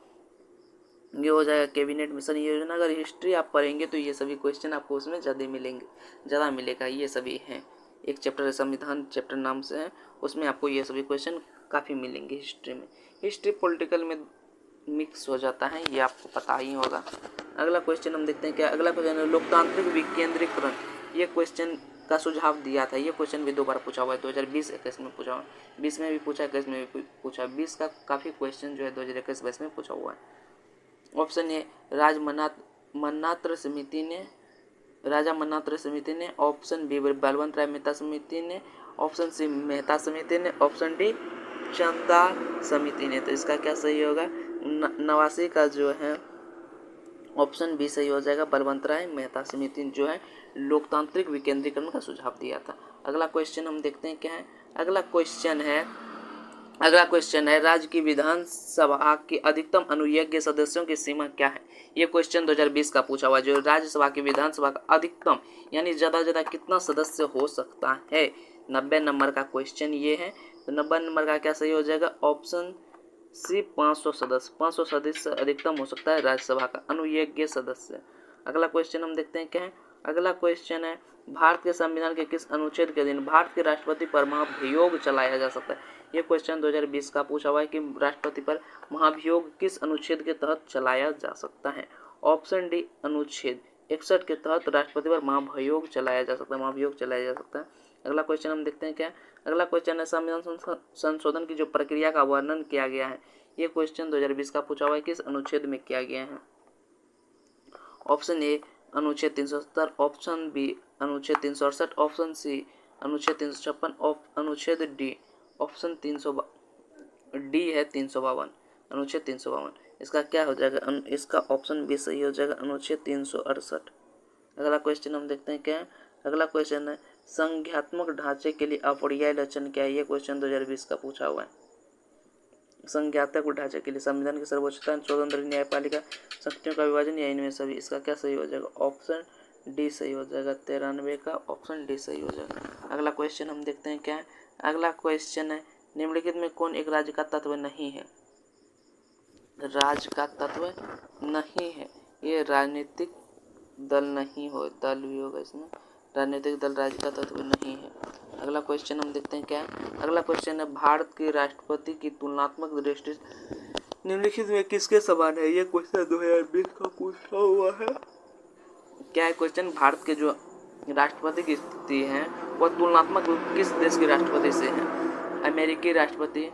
ये हो जाएगा कैबिनेट मिशन योजना। अगर हिस्ट्री आप पढ़ेंगे तो ये सभी क्वेश्चन आपको उसमें ज़्यादा मिलेगा। ये सभी हैं, एक चैप्टर है संविधान चैप्टर नाम से है, उसमें आपको ये सभी क्वेश्चन काफ़ी मिलेंगे हिस्ट्री में। हिस्ट्री पॉलिटिकल में मिक्स हो जाता है, ये आपको पता ही होगा। अगला क्वेश्चन हम देखते हैं क्या। अगला क्वेश्चन है लोकतांत्रिक विकेंद्रीकरण। ये क्वेश्चन का सुझाव दिया था। ये क्वेश्चन भी 2 बार पूछा हुआ है, 2020-21 में पूछा हुआ है, 20 में भी पूछा, 21 में भी पूछा। 20 का काफ़ी क्वेश्चन जो है 2021-22 में पूछा हुआ है। ऑप्शन ए राजा मन्नात्र समिति ने, ऑप्शन बी बलवंत राय मेहता समिति ने, ऑप्शन सी मेहता समिति ने, ऑप्शन डी चंदा समिति ने। तो इसका क्या सही होगा? 89 का जो है ऑप्शन बी सही हो जाएगा, बलवंत राय मेहता समिति जो है लोकतांत्रिक विकेंद्रीकरण का सुझाव दिया था। अगला क्वेश्चन हम देखते हैं क्या है। अगला क्वेश्चन है राज्य की विधानसभा की अधिकतम अनुयोग्य सदस्यों की सीमा क्या है? ये क्वेश्चन 2020 का पूछा हुआ। जो राज्यसभा की विधानसभा का अधिकतम यानी ज़्यादा कितना सदस्य हो सकता है? 90 नंबर का क्वेश्चन ये है। तो 90 नंबर का क्या सही हो जाएगा? ऑप्शन सी 500 सदस्य। 500 सदस्य अधिकतम हो सकता है राज्यसभा का अनुयोग्य सदस्य। अगला क्वेश्चन हम देखते हैं क्या है। अगला क्वेश्चन है भारत के संविधान के किस अनुच्छेद के अधीन भारत के राष्ट्रपति पर महाभियोग चलाया जा सकता है? ये क्वेश्चन 2020 का पूछा हुआ है कि राष्ट्रपति पर महाभियोग किस अनुच्छेद के तहत चलाया जा सकता है? ऑप्शन डी अनुच्छेद 61 के तहत राष्ट्रपति पर महाभियोग चलाया जा सकता है। अगला क्वेश्चन हम देखते हैं क्या। अगला क्वेश्चन है संविधान संशोधन की जो प्रक्रिया का वर्णन किया गया है। ये क्वेश्चन 2020 का पूछा हुआ है, किस अनुच्छेद में किया गया है? ऑप्शन ए अनुच्छेद 370, ऑप्शन बी अनुच्छेद 368, ऑप्शन सी अनुच्छेद 356, अनुच्छेद डी ऑप्शन 352, अनुच्छेद 352। इसका क्या हो जाएगा? इसका ऑप्शन बी सही हो जाएगा, अनुच्छेद 368। अगला क्वेश्चन हम देखते हैं क्या है। अगला क्वेश्चन है संघात्मक ढांचे के लिए अपर्याय लक्षण क्या है? ये क्वेश्चन 2020 का पूछा हुआ है। संघात्मक ढांचे के लिए संविधान की सर्वोच्चता, स्वतंत्र न्यायपालिका, शक्तियों का विभाजन या इनमें सभी। इसका क्या सही हो जाएगा? ऑप्शन डी सही हो जाएगा, 93 का ऑप्शन डी सही हो जाएगा। अगला क्वेश्चन हम देखते हैं क्या है। अगला क्वेश्चन है निम्नलिखित में कौन एक राज्य का तत्व नहीं है? राज्य का तत्व नहीं है, ये राजनीतिक दल नहीं हो, दल भी होगा इसमें, राजनीतिक दल राज्य का तत्व नहीं है। अगला क्वेश्चन हम देखते हैं क्या है। अगला क्वेश्चन है भारत के राष्ट्रपति की तुलनात्मक दृष्टि निम्नलिखित में किसके समान है? ये क्वेश्चन 2020 का पूछा हुआ है। क्या है क्वेश्चन? भारत के जो राष्ट्रपति की स्थिति है वह तुलनात्मक किस देश के राष्ट्रपति से है? अमेरिकी राष्ट्रपति,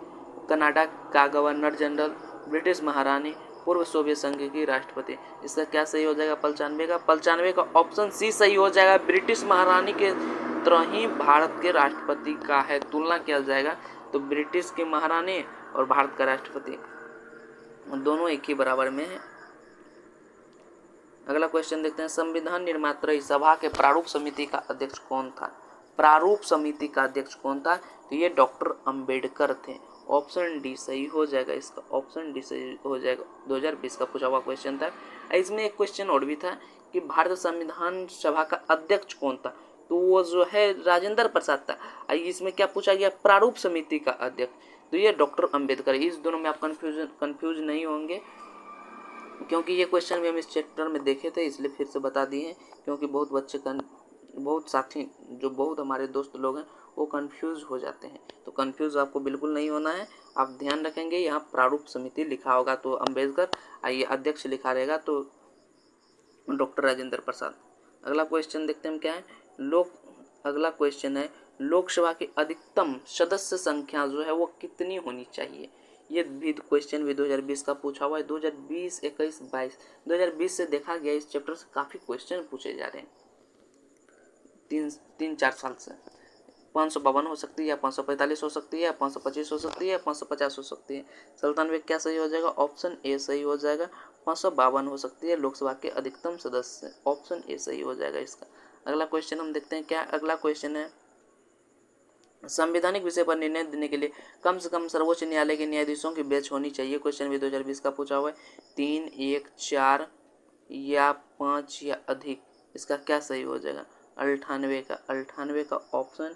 कनाडा का गवर्नर जनरल, ब्रिटिश महारानी, पूर्व सोवियत संघ की राष्ट्रपति। इसका क्या सही हो जाएगा? 95 का ऑप्शन सी सही हो जाएगा। ब्रिटिश महारानी के तरह ही भारत के राष्ट्रपति का है, तुलना किया जाएगा तो ब्रिटिश की महारानी और भारत का राष्ट्रपति दोनों एक ही बराबर में है। अगला क्वेश्चन देखते हैं संविधान निर्मात्री सभा के प्रारूप समिति का अध्यक्ष कौन था? प्रारूप समिति का अध्यक्ष कौन था? तो ये डॉक्टर अंबेडकर थे। ऑप्शन डी सही हो जाएगा, इसका ऑप्शन डी सही हो जाएगा। 2020 का पूछा हुआ क्वेश्चन था। इसमें एक क्वेश्चन और भी था कि भारत संविधान सभा का अध्यक्ष कौन था? तो वो जो है राजेंद्र प्रसाद था। इसमें क्या पूछा गया? प्रारूप समिति का अध्यक्ष, तो ये डॉक्टर अंबेडकर। इस दोनों में आप कंफ्यूज नहीं होंगे, क्योंकि ये क्वेश्चन भी हम इस चैप्टर में देखे थे, इसलिए फिर से बता दिए हैं, क्योंकि बहुत बच्चे बहुत साथी जो बहुत हमारे दोस्त लोग हैं वो कंफ्यूज हो जाते हैं। तो कंफ्यूज आपको बिल्कुल नहीं होना है। आप ध्यान रखेंगे यहाँ प्रारूप समिति लिखा होगा तो अम्बेडकर, आइए अध्यक्ष लिखा रहेगा तो डॉक्टर राजेंद्र प्रसाद। अगला क्वेश्चन देखते हैं क्या है। अगला क्वेश्चन है लोकसभा की अधिकतम सदस्य संख्या जो है वो कितनी होनी चाहिए। ये भी क्वेश्चन भी 2020 का पूछा हुआ है। 2020, 21, 22 2020 से देखा गया इस चैप्टर से काफ़ी क्वेश्चन पूछे जा रहे हैं 3-4 साल से। 552 हो सकती है या 545 हो सकती है या 525 हो सकती है या 550 हो सकती है। 97 क्या सही हो जाएगा, ऑप्शन ए सही हो जाएगा। 552 हो सकती है लोकसभा के अधिकतम सदस्य, ऑप्शन ए सही हो जाएगा इसका। अगला क्वेश्चन हम देखते हैं क्या। अगला क्वेश्चन है संवैधानिक विषय पर निर्णय देने के लिए कम से कम सर्वोच्च न्यायालय के न्यायाधीशों की बेंच होनी चाहिए। क्वेश्चन भी 2020 का पूछा हुआ है। 3, 1, 4 या 5 या अधिक, इसका क्या सही हो जाएगा, 98 का ऑप्शन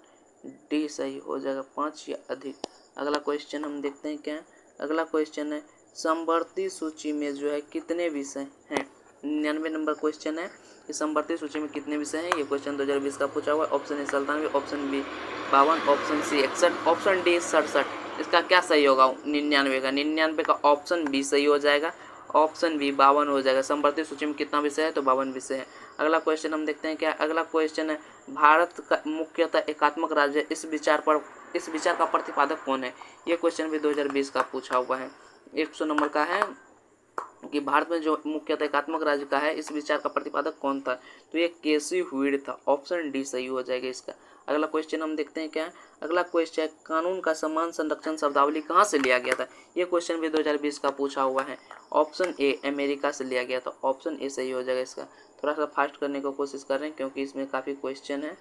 डी सही हो जाएगा, 5 या अधिक। अगला क्वेश्चन हम देखते हैं क्या। अगला क्वेश्चन है समवर्ती सूची में जो है कितने विषय हैं। 99 नंबर क्वेश्चन है कि समवर्ती सूची में कितने विषय हैं। ये क्वेश्चन 2020 का पूछा हुआ है। Option A 97, option B 52, option C 61, option D 67। इसका क्या सही होगा 99 का ऑप्शन बी सही हो जाएगा, ऑप्शन बी 52 हो जाएगा। समवर्ती सूची में कितना विषय है तो 52 विषय है। अगला क्वेश्चन हम देखते हैं क्या। अगला क्वेश्चन है भारत का मुख्यतः एकात्मक राज्य, इस विचार का प्रतिपादक कौन है। ये क्वेश्चन भी 2020 का पूछा हुआ है। 100 नंबर का है कि भारत में जो मुख्यतः एकात्मक राज्य का है इस विचार का प्रतिपादक कौन था, तो ये केसी हुइड था, ऑप्शन डी सही हो जाएगा इसका। अगला क्वेश्चन हम देखते हैं क्या। अगला क्वेश्चन है कानून का समान संरक्षण शब्दावली कहाँ से लिया गया था। ये क्वेश्चन भी 2020 का पूछा हुआ है। ऑप्शन ए अमेरिका से लिया गया था, ऑप्शन ए सही हो जाएगा इसका। थोड़ा सा फास्ट करने की कोशिश कर रहे हैं क्योंकि इसमें काफ़ी क्वेश्चन है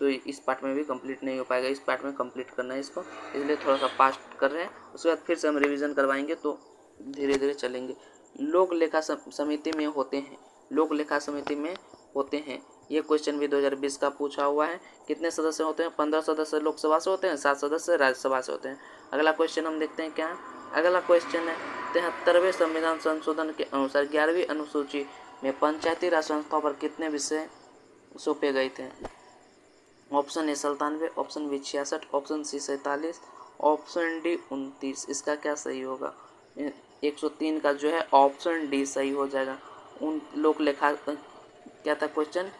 तो इस पार्ट में भी कंप्लीट नहीं हो पाएगा। इस पार्ट में कंप्लीट करना है इसको, इसलिए थोड़ा सा फास्ट कर रहे हैं। उसके बाद फिर से हम रिवीजन करवाएंगे तो धीरे धीरे चलेंगे। लोक लेखा समिति में होते हैं, लोक लेखा समिति में होते हैं। ये क्वेश्चन भी 2020 का पूछा हुआ है। कितने सदस्य होते हैं, 15 सदस्य लोकसभा से होते हैं, 7 सदस्य राज्यसभा से होते हैं। अगला क्वेश्चन हम देखते हैं क्या। अगला क्वेश्चन है 73वें संविधान संशोधन के अनुसार 11वीं अनुसूची में पंचायती राज संस्थाओं पर कितने विषय सौंपे गए थे। Option A 97, option B 66, option C 47, option D 29। इसका क्या सही होगा, 103 का जो है ऑप्शन डी सही हो जाएगा। उन लोक लेखा क्या था क्वेश्चन,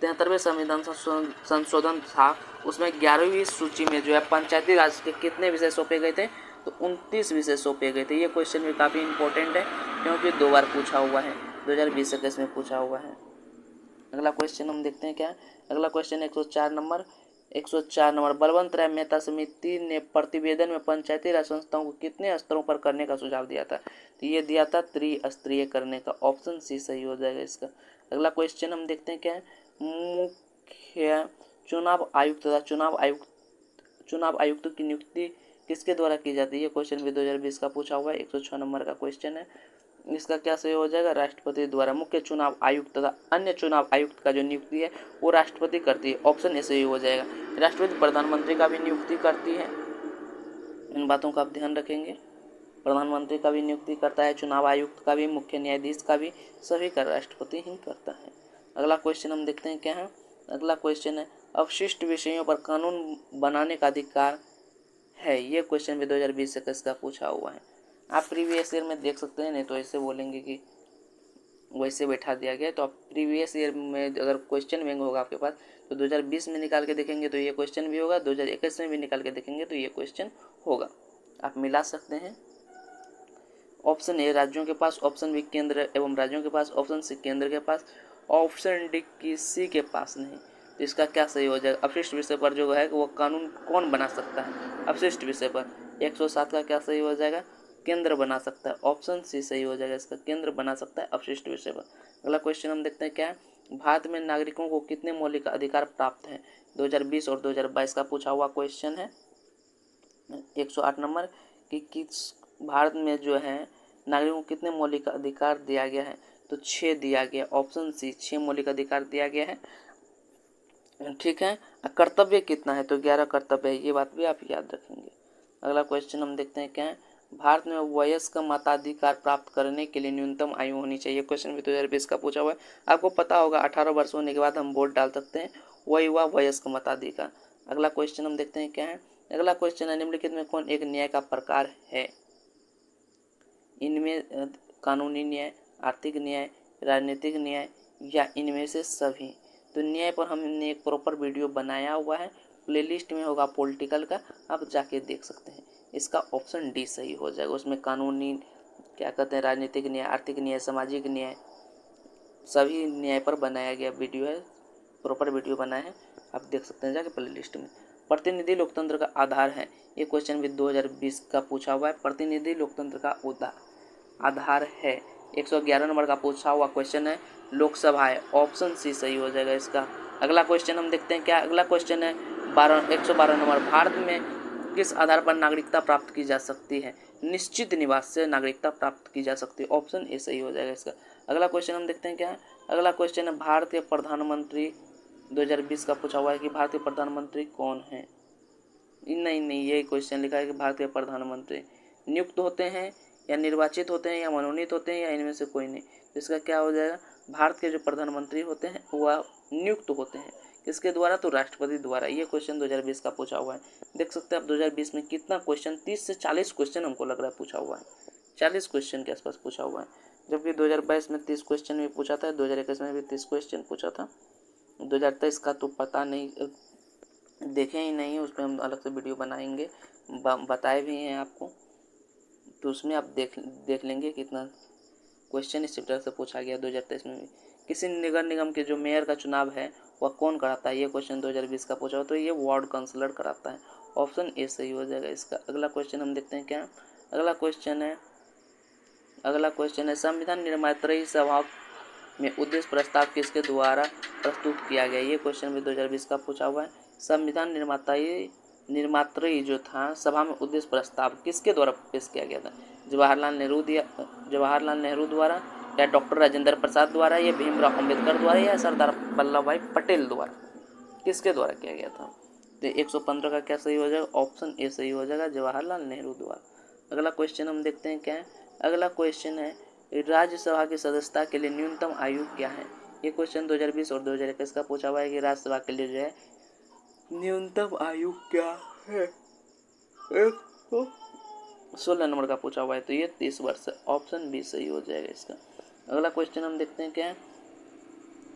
73वें संविधान संशोधन था, उसमें 11वीं सूची में जो है पंचायती राज के कितने विषय सौंपे गए थे, तो 29 विषय सौंपे गए थे। ये क्वेश्चन भी काफ़ी इंपॉर्टेंट है क्योंकि 2 बार पूछा हुआ है, 2020-21 में पूछा हुआ है। अगला क्वेश्चन हम देखते हैं क्या। अगला क्वेश्चन 104 नंबर बलवंत राय मेहता समिति ने प्रतिवेदन में पंचायती राज संस्थाओं को कितने स्तरों पर करने का सुझाव दिया था, तो ये दिया था त्रिस्तरीय करने का, ऑप्शन सी सही हो जाएगा इसका। अगला क्वेश्चन हम देखते हैं क्या है मुख्य चुनाव आयुक्त तथा चुनाव आयुक्त की नियुक्ति किसके द्वारा की जाती है। ये क्वेश्चन भी 2020 का पूछा हुआ है। 106 नंबर का क्वेश्चन है। इसका क्या सही हो जाएगा, राष्ट्रपति द्वारा। मुख्य चुनाव आयुक्त तथा अन्य चुनाव आयुक्त का जो नियुक्ति है वो राष्ट्रपति करती है, ऑप्शन ए सही हो जाएगा। राष्ट्रपति प्रधानमंत्री का भी नियुक्ति करती है, इन बातों का आप ध्यान रखेंगे। प्रधानमंत्री का भी नियुक्ति करता है, चुनाव आयुक्त का भी, मुख्य न्यायाधीश का भी, सभी का राष्ट्रपति ही करता है। अगला क्वेश्चन हम देखते हैं क्या है। अगला क्वेश्चन है अवशिष्ट विषयों पर कानून बनाने का अधिकार है। ये क्वेश्चन भी 2020 से इसका पूछा हुआ है। आप प्रीवियस ईयर में देख सकते हैं, नहीं तो ऐसे बोलेंगे कि वैसे बैठा दिया गया। तो आप प्रीवियस ईयर में अगर क्वेश्चन बैंक होगा आपके पास तो 2020 में निकाल के देखेंगे तो ये क्वेश्चन भी होगा, 2021 में भी निकाल के देखेंगे तो ये क्वेश्चन होगा। आप मिला सकते हैं। ऑप्शन ए राज्यों के पास, ऑप्शन बी केंद्र एवं राज्यों के पास, ऑप्शन सी केंद्र के पास, ऑप्शन डी किसी के पास नहीं। तो इसका क्या सही हो जाएगा, अपशिष्ट विषय पर जो है वो कानून कौन बना सकता है, अपशिष्ट विषय पर। 107 का क्या सही हो जाएगा, केंद्र बना सकता है, ऑप्शन सी सही हो जाएगा इसका, केंद्र बना सकता है अपशिष्ट विषय पर। अगला क्वेश्चन हम देखते हैं क्या है भारत में नागरिकों को कितने मौलिक अधिकार प्राप्त हैं। 2020 और 2022 का पूछा हुआ क्वेश्चन है। 108 नंबर कि किस भारत में जो है नागरिकों को कितने मौलिक अधिकार दिया गया है, तो 6 दिया गया, ऑप्शन सी 6 मौलिक अधिकार दिया गया है। ठीक है, कर्तव्य कितना है, तो 11 कर्तव्य है, ये बात भी आप याद रखेंगे। अगला क्वेश्चन हम देखते हैं क्या है भारत में वयस्क मताधिकार प्राप्त करने के लिए न्यूनतम आयु होनी चाहिए। क्वेश्चन भी 2020 का पूछा हुआ है। आपको पता होगा 18 वर्ष होने के बाद हम वोट डाल सकते हैं वही हुआ वयस्क मताधिकार। अगला क्वेश्चन हम देखते हैं क्या है। अगला क्वेश्चन है निम्नलिखित में कौन एक न्याय का प्रकार है। इनमें कानूनी न्याय, आर्थिक न्याय, राजनीतिक न्याय या इनमें से सभी। तो न्याय पर हमने एक प्रॉपर वीडियो बनाया हुआ है, प्लेलिस्ट में होगा पॉलिटिकल का, आप जाके देख सकते हैं। इसका ऑप्शन डी सही हो जाएगा। उसमें कानूनी क्या कहते हैं, राजनीतिक न्याय, आर्थिक न्याय, सामाजिक न्याय, सभी न्याय पर बनाया गया वीडियो है, प्रॉपर वीडियो बना है, आप देख सकते हैं जाके प्लेलिस्ट में। प्रतिनिधि लोकतंत्र का आधार है, ये क्वेश्चन भी 2020 का पूछा हुआ है। प्रतिनिधि लोकतंत्र का आधार है 111 नंबर का पूछा हुआ क्वेश्चन है, लोकसभा है। ऑप्शन सी सही हो जाएगा इसका। अगला क्वेश्चन हम देखते हैं क्या। अगला क्वेश्चन है 112 नंबर, भारत में किस आधार पर नागरिकता प्राप्त की जा सकती है। निश्चित निवास से नागरिकता प्राप्त की जा सकती है। ऑप्शन ए सही हो जाएगा इसका। अगला क्वेश्चन हम देखते हैं क्या है। अगला क्वेश्चन है भारत के प्रधानमंत्री 2020 का पूछा हुआ है कि भारत के प्रधानमंत्री कौन है। नहीं, यही क्वेश्चन लिखा है कि भारत के प्रधानमंत्री नियुक्त होते हैं या निर्वाचित होते हैं या मनोनीत होते हैं या इनमें से कोई नहीं। इसका क्या हो जाएगा, भारत के जो प्रधानमंत्री होते हैं वह नियुक्त होते हैं। किसके द्वारा, तो राष्ट्रपति द्वारा। ये क्वेश्चन 2020 का पूछा हुआ है। देख सकते हैं आप 2020 में कितना क्वेश्चन, 30 से 40 क्वेश्चन हमको लग रहा है पूछा हुआ है। 40 क्वेश्चन के आसपास पूछा हुआ है, जबकि 2022 में 30 क्वेश्चन भी पूछा था, 2021 में भी 30 क्वेश्चन पूछा था। 2023 का तो पता नहीं, देखे ही नहीं, उस पर हम अलग से वीडियो बनाएंगे, बताए भी हैं आपको, तो उसमें आप देख लेंगे कितना क्वेश्चन इस चैप्टर से पूछा गया 2023 में भी। किसी नगर निगम के जो मेयर का चुनाव है वह कौन कराता है, ये क्वेश्चन 2020 का पूछा हुआ, तो ये वार्ड काउंसलर कराता है। ऑप्शन ए सही हो जाएगा इसका। अगला क्वेश्चन हम देखते हैं क्या। अगला क्वेश्चन है संविधान निर्मात्री सभा में उद्देश्य प्रस्ताव किसके द्वारा प्रस्तुत किया गया। ये क्वेश्चन भी 2020 का पूछा हुआ है। संविधान निर्मात्री जो था सभा में उद्देश्य प्रस्ताव किसके द्वारा पेश किया गया था। जवाहरलाल नेहरू द्वारा या डॉक्टर राजेंद्र प्रसाद द्वारा या भीमराव अंबेडकर द्वारा या सरदार वल्लभ भाई पटेल द्वारा, किसके द्वारा किया गया था। तो 115 का क्या सही हो जाएगा, ऑप्शन ए सही हो जाएगा, जवाहरलाल नेहरू द्वारा। अगला क्वेश्चन हम देखते हैं क्या है। अगला क्वेश्चन है राज्यसभा की सदस्यता के लिए न्यूनतम आयु क्या है। ये क्वेश्चन 2020 और 2021 का पूछा हुआ है कि राज्यसभा के लिए जो है न्यूनतम आयु क्या है। 16 नंबर का पूछा हुआ है, तो ये 30 वर्ष है। ऑप्शन बी सही हो जाएगा इसका। अगला क्वेश्चन हम देखते हैं क्या है।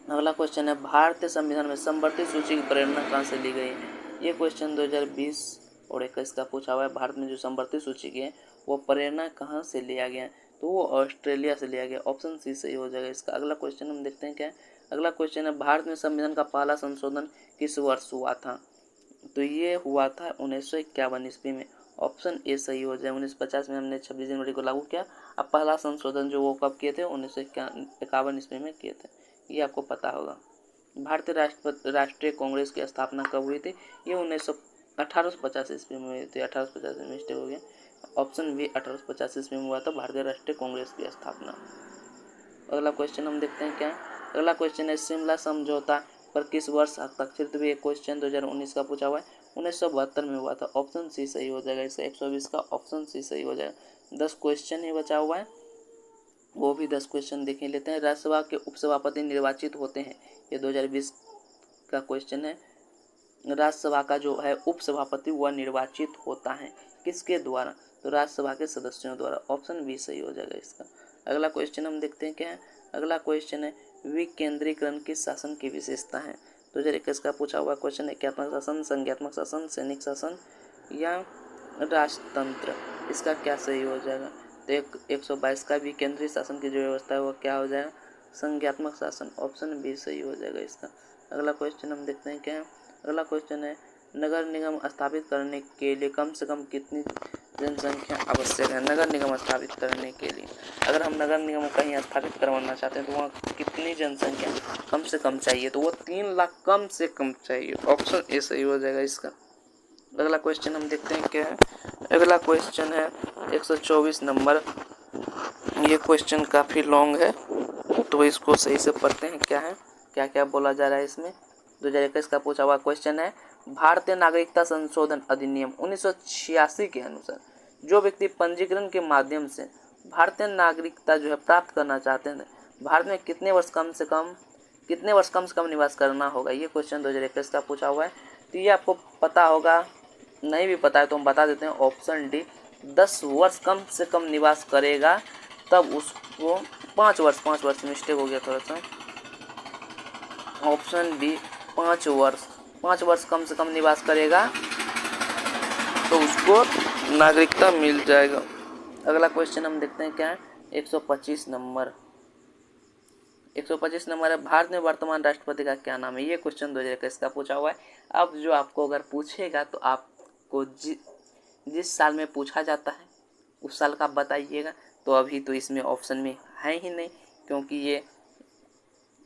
अगला क्वेश्चन है भारतीय संविधान में समवर्ती सूची की प्रेरणा कहाँ से ली गई है। ये क्वेश्चन 2020 और 21 का पूछा हुआ है। भारत में जो समवर्ती सूची की है वो प्रेरणा कहाँ से लिया गया, तो वो ऑस्ट्रेलिया से लिया गया। ऑप्शन सी सही हो जाएगा इसका। अगला क्वेश्चन हम देखते हैं क्या है। अगला क्वेश्चन है भारत में संविधान का पहला संशोधन किस वर्ष हुआ था, तो ये हुआ था 1951 ईस्वी में। ऑप्शन ए सही हो जाए। 1950 में हमने 26 जनवरी को लागू किया। अब पहला संशोधन जो वो कब किए थे, 1951 ईस्वी में किए थे, ये आपको पता होगा। भारतीय राष्ट्रीय कांग्रेस की स्थापना कब हुई थी, ये 1850 ईस्वी में हुई थी। 1850 में मिस्टेक हो गया। ऑप्शन बी 1850 ईस्वी में हुआ था भारतीय राष्ट्रीय कांग्रेस की स्थापना। अगला क्वेश्चन हम देखते हैं क्या। अगला क्वेश्चन है शिमला समझौता पर किस वर्ष हस्ताक्षरित हुई। एक क्वेश्चन 2019 का पूछा हुआ है। 1972 में हुआ था। ऑप्शन सी सही हो जाएगा इसका। 120 का ऑप्शन सी सही हो जाएगा। 10 क्वेश्चन ही बचा हुआ है, वो भी 10 क्वेश्चन देख लेते हैं। राज्यसभा के उपसभापति निर्वाचित होते हैं, ये 2020 का क्वेश्चन है। राज्यसभा का जो है उपसभापति वह निर्वाचित होता है, किसके द्वारा, तो राज्यसभा के सदस्यों द्वारा। ऑप्शन बी सही हो जाएगा इसका। अगला क्वेश्चन हम देखते हैं क्या है। अगला क्वेश्चन है विकेंद्रीकरण किस शासन की विशेषता है। 2021 का पूछा हुआ क्वेश्चन है एकात्मक शासन, संज्ञात्मक शासन, सैनिक शासन या राजतंत्र, इसका क्या सही हो जाएगा। तो 122 का भी केंद्रीय शासन की जो व्यवस्था है वो क्या हो जाएगा, संज्ञात्मक शासन। ऑप्शन बी सही हो जाएगा इसका। अगला क्वेश्चन हम देखते हैं क्या है। अगला क्वेश्चन है नगर निगम स्थापित करने के लिए कम से कम कितनी जनसंख्या आवश्यक है। नगर निगम स्थापित करने के लिए अगर हम नगर निगम कहीं स्थापित करवाना चाहते हैं तो वहाँ कितनी जनसंख्या कम से कम चाहिए, तो वो 3 लाख कम से कम चाहिए। ऑप्शन ए सही हो जाएगा इसका। अगला क्वेश्चन हम देखते हैं क्या है। अगला क्वेश्चन है 124 नंबर। ये क्वेश्चन काफ़ी लॉन्ग है तो इसको सही से पढ़ते हैं क्या है, क्या क्या बोला जा रहा है इसमें। 2021 का पूछा हुआ क्वेश्चन है भारतीय नागरिकता संशोधन अधिनियम 1986 के अनुसार जो व्यक्ति पंजीकरण के माध्यम से भारतीय नागरिकता जो है प्राप्त करना चाहते हैं, भारत में कितने वर्ष कम से कम कितने वर्ष कम से कम निवास करना होगा, ये क्वेश्चन 2021 का पूछा हुआ है। तो ये आपको पता होगा, नहीं भी पता है तो हम बता देते हैं। ऑप्शन डी 10 वर्ष कम से कम निवास करेगा तब उसको 5 वर्ष मिस्टेक हो गया थोड़ा सा। ऑप्शन डी 5 वर्ष कम से कम निवास करेगा तो उसको नागरिकता मिल जाएगा। अगला क्वेश्चन हम देखते हैं क्या है, 125 नंबर। 125 नंबर है, भारत में वर्तमान राष्ट्रपति का क्या नाम है, ये क्वेश्चन 2021 का पूछा हुआ है। अब जो आपको अगर पूछेगा तो आपको जिस साल में पूछा जाता है उस साल का बताइएगा। तो अभी तो इसमें ऑप्शन में है ही नहीं, क्योंकि ये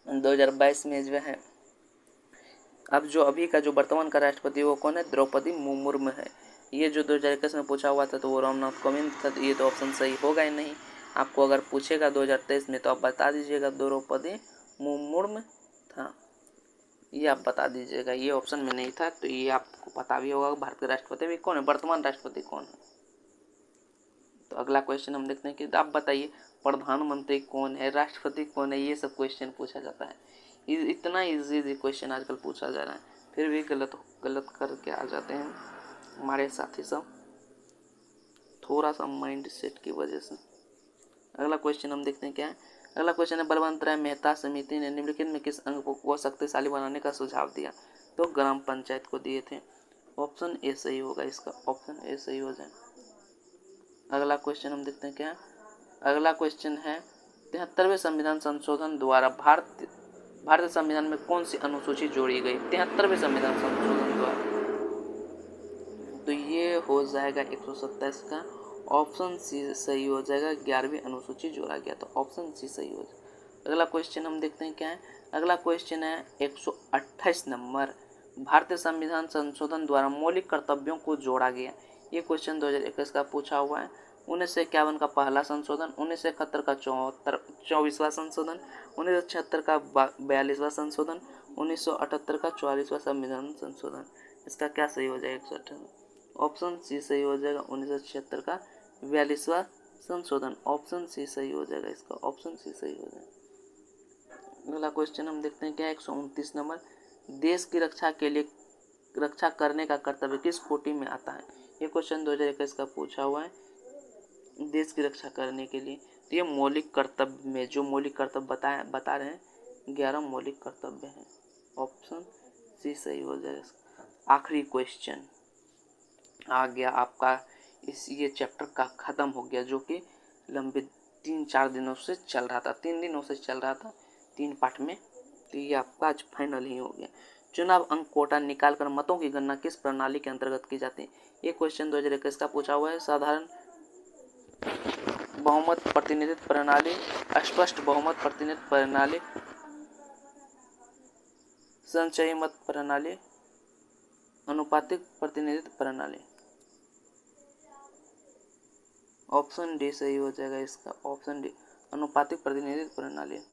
2022 में जो है। अब जो अभी का जो वर्तमान का राष्ट्रपति वो कौन है, द्रौपदी मुर्मू है। ये जो 2021 में पूछा हुआ था तो वो रामनाथ कोविंद था, तो ये तो ऑप्शन सही होगा ही नहीं। आपको अगर पूछेगा 2023 में तो आप बता दीजिएगा द्रौपदी मुर्मू था, ये आप बता दीजिएगा। ये ऑप्शन में नहीं था तो ये आपको पता भी होगा। भारत के राष्ट्रपति भी कौन है, वर्तमान राष्ट्रपति कौन है। तो अगला क्वेश्चन हम देखते हैं कि आप बताइए प्रधानमंत्री कौन है, राष्ट्रपति कौन है, ये सब क्वेश्चन पूछा जाता है। इतना इजी क्वेश्चन आजकल पूछा जा रहा है, फिर भी गलत करके आ जाते हैं हमारे साथी सब, थोड़ा सा माइंड सेट की वजह से। अगला क्वेश्चन हम देखते हैं क्या है। अगला क्वेश्चन है बलवंतराय मेहता समिति ने निम्नलिखित में किस अंग को शक्तिशाली बनाने का सुझाव दिया, तो ग्राम पंचायत को दिए थे। ऑप्शन ए सही होगा इसका, ऑप्शन ए सही हो जाए। अगला क्वेश्चन हम देखते हैं क्या है। अगला क्वेश्चन है 73वें संविधान संशोधन द्वारा भारतीय संविधान में कौन सी अनुसूची जोड़ी गई, 73वें संविधान संशोधन द्वारा। तो ये हो जाएगा 127 का, ऑप्शन सी सही हो जाएगा। 11वीं अनुसूची जोड़ा गया तो ऑप्शन सी सही हो जाएगा। अगला क्वेश्चन हम देखते हैं क्या है। अगला क्वेश्चन है 128 नंबर, भारतीय संविधान संशोधन द्वारा मौलिक कर्तव्यों को जोड़ा गया। ये क्वेश्चन 2021 का पूछा हुआ है। 1951 का पहला संशोधन, 1971 का 24वां संशोधन, 1976 का 42वां संशोधन, 1978 का 44वां संविधान संशोधन। इसका क्या सही हो जाएगा, 128। ऑप्शन सी सही हो जाएगा, 1976 का 42वां संशोधन। ऑप्शन सी सही हो जाएगा इसका, ऑप्शन सी सही हो जाएगा। अगला क्वेश्चन हम देखते हैं क्या, 129 नंबर, देश की रक्षा करने का कर्तव्य किस कोटि में आता है। ये क्वेश्चन 2021 का पूछा हुआ है। देश की रक्षा करने के लिए तो ये मौलिक कर्तव्य में, जो मौलिक कर्तव्य बता रहे हैं 11 मौलिक कर्तव्य हैं। ऑप्शन सी सही हो जाएगा। आखिरी क्वेश्चन आ गया आपका, ये चैप्टर का ख़त्म हो गया, जो कि लंबे 3-4 दिनों से चल रहा था, 3 दिनों से चल रहा था 3 पार्ट में। तो ये आपका आज फाइनल ही हो गया। चुनाव अंक कोटा निकालकर मतों की गणना किस प्रणाली के अंतर्गत की जाती है। ये क्वेश्चन 2021 का पूछा हुआ है। साधारण बहुमत प्रतिनिधित्व प्रणाली, स्पष्ट बहुमत प्रतिनिधित्व प्रणाली, संचयी मत प्रणाली, अनुपातिक प्रतिनिधित्व प्रणाली। ऑप्शन डी सही हो जाएगा इसका, ऑप्शन डी अनुपातिक प्रतिनिधित्व प्रणाली।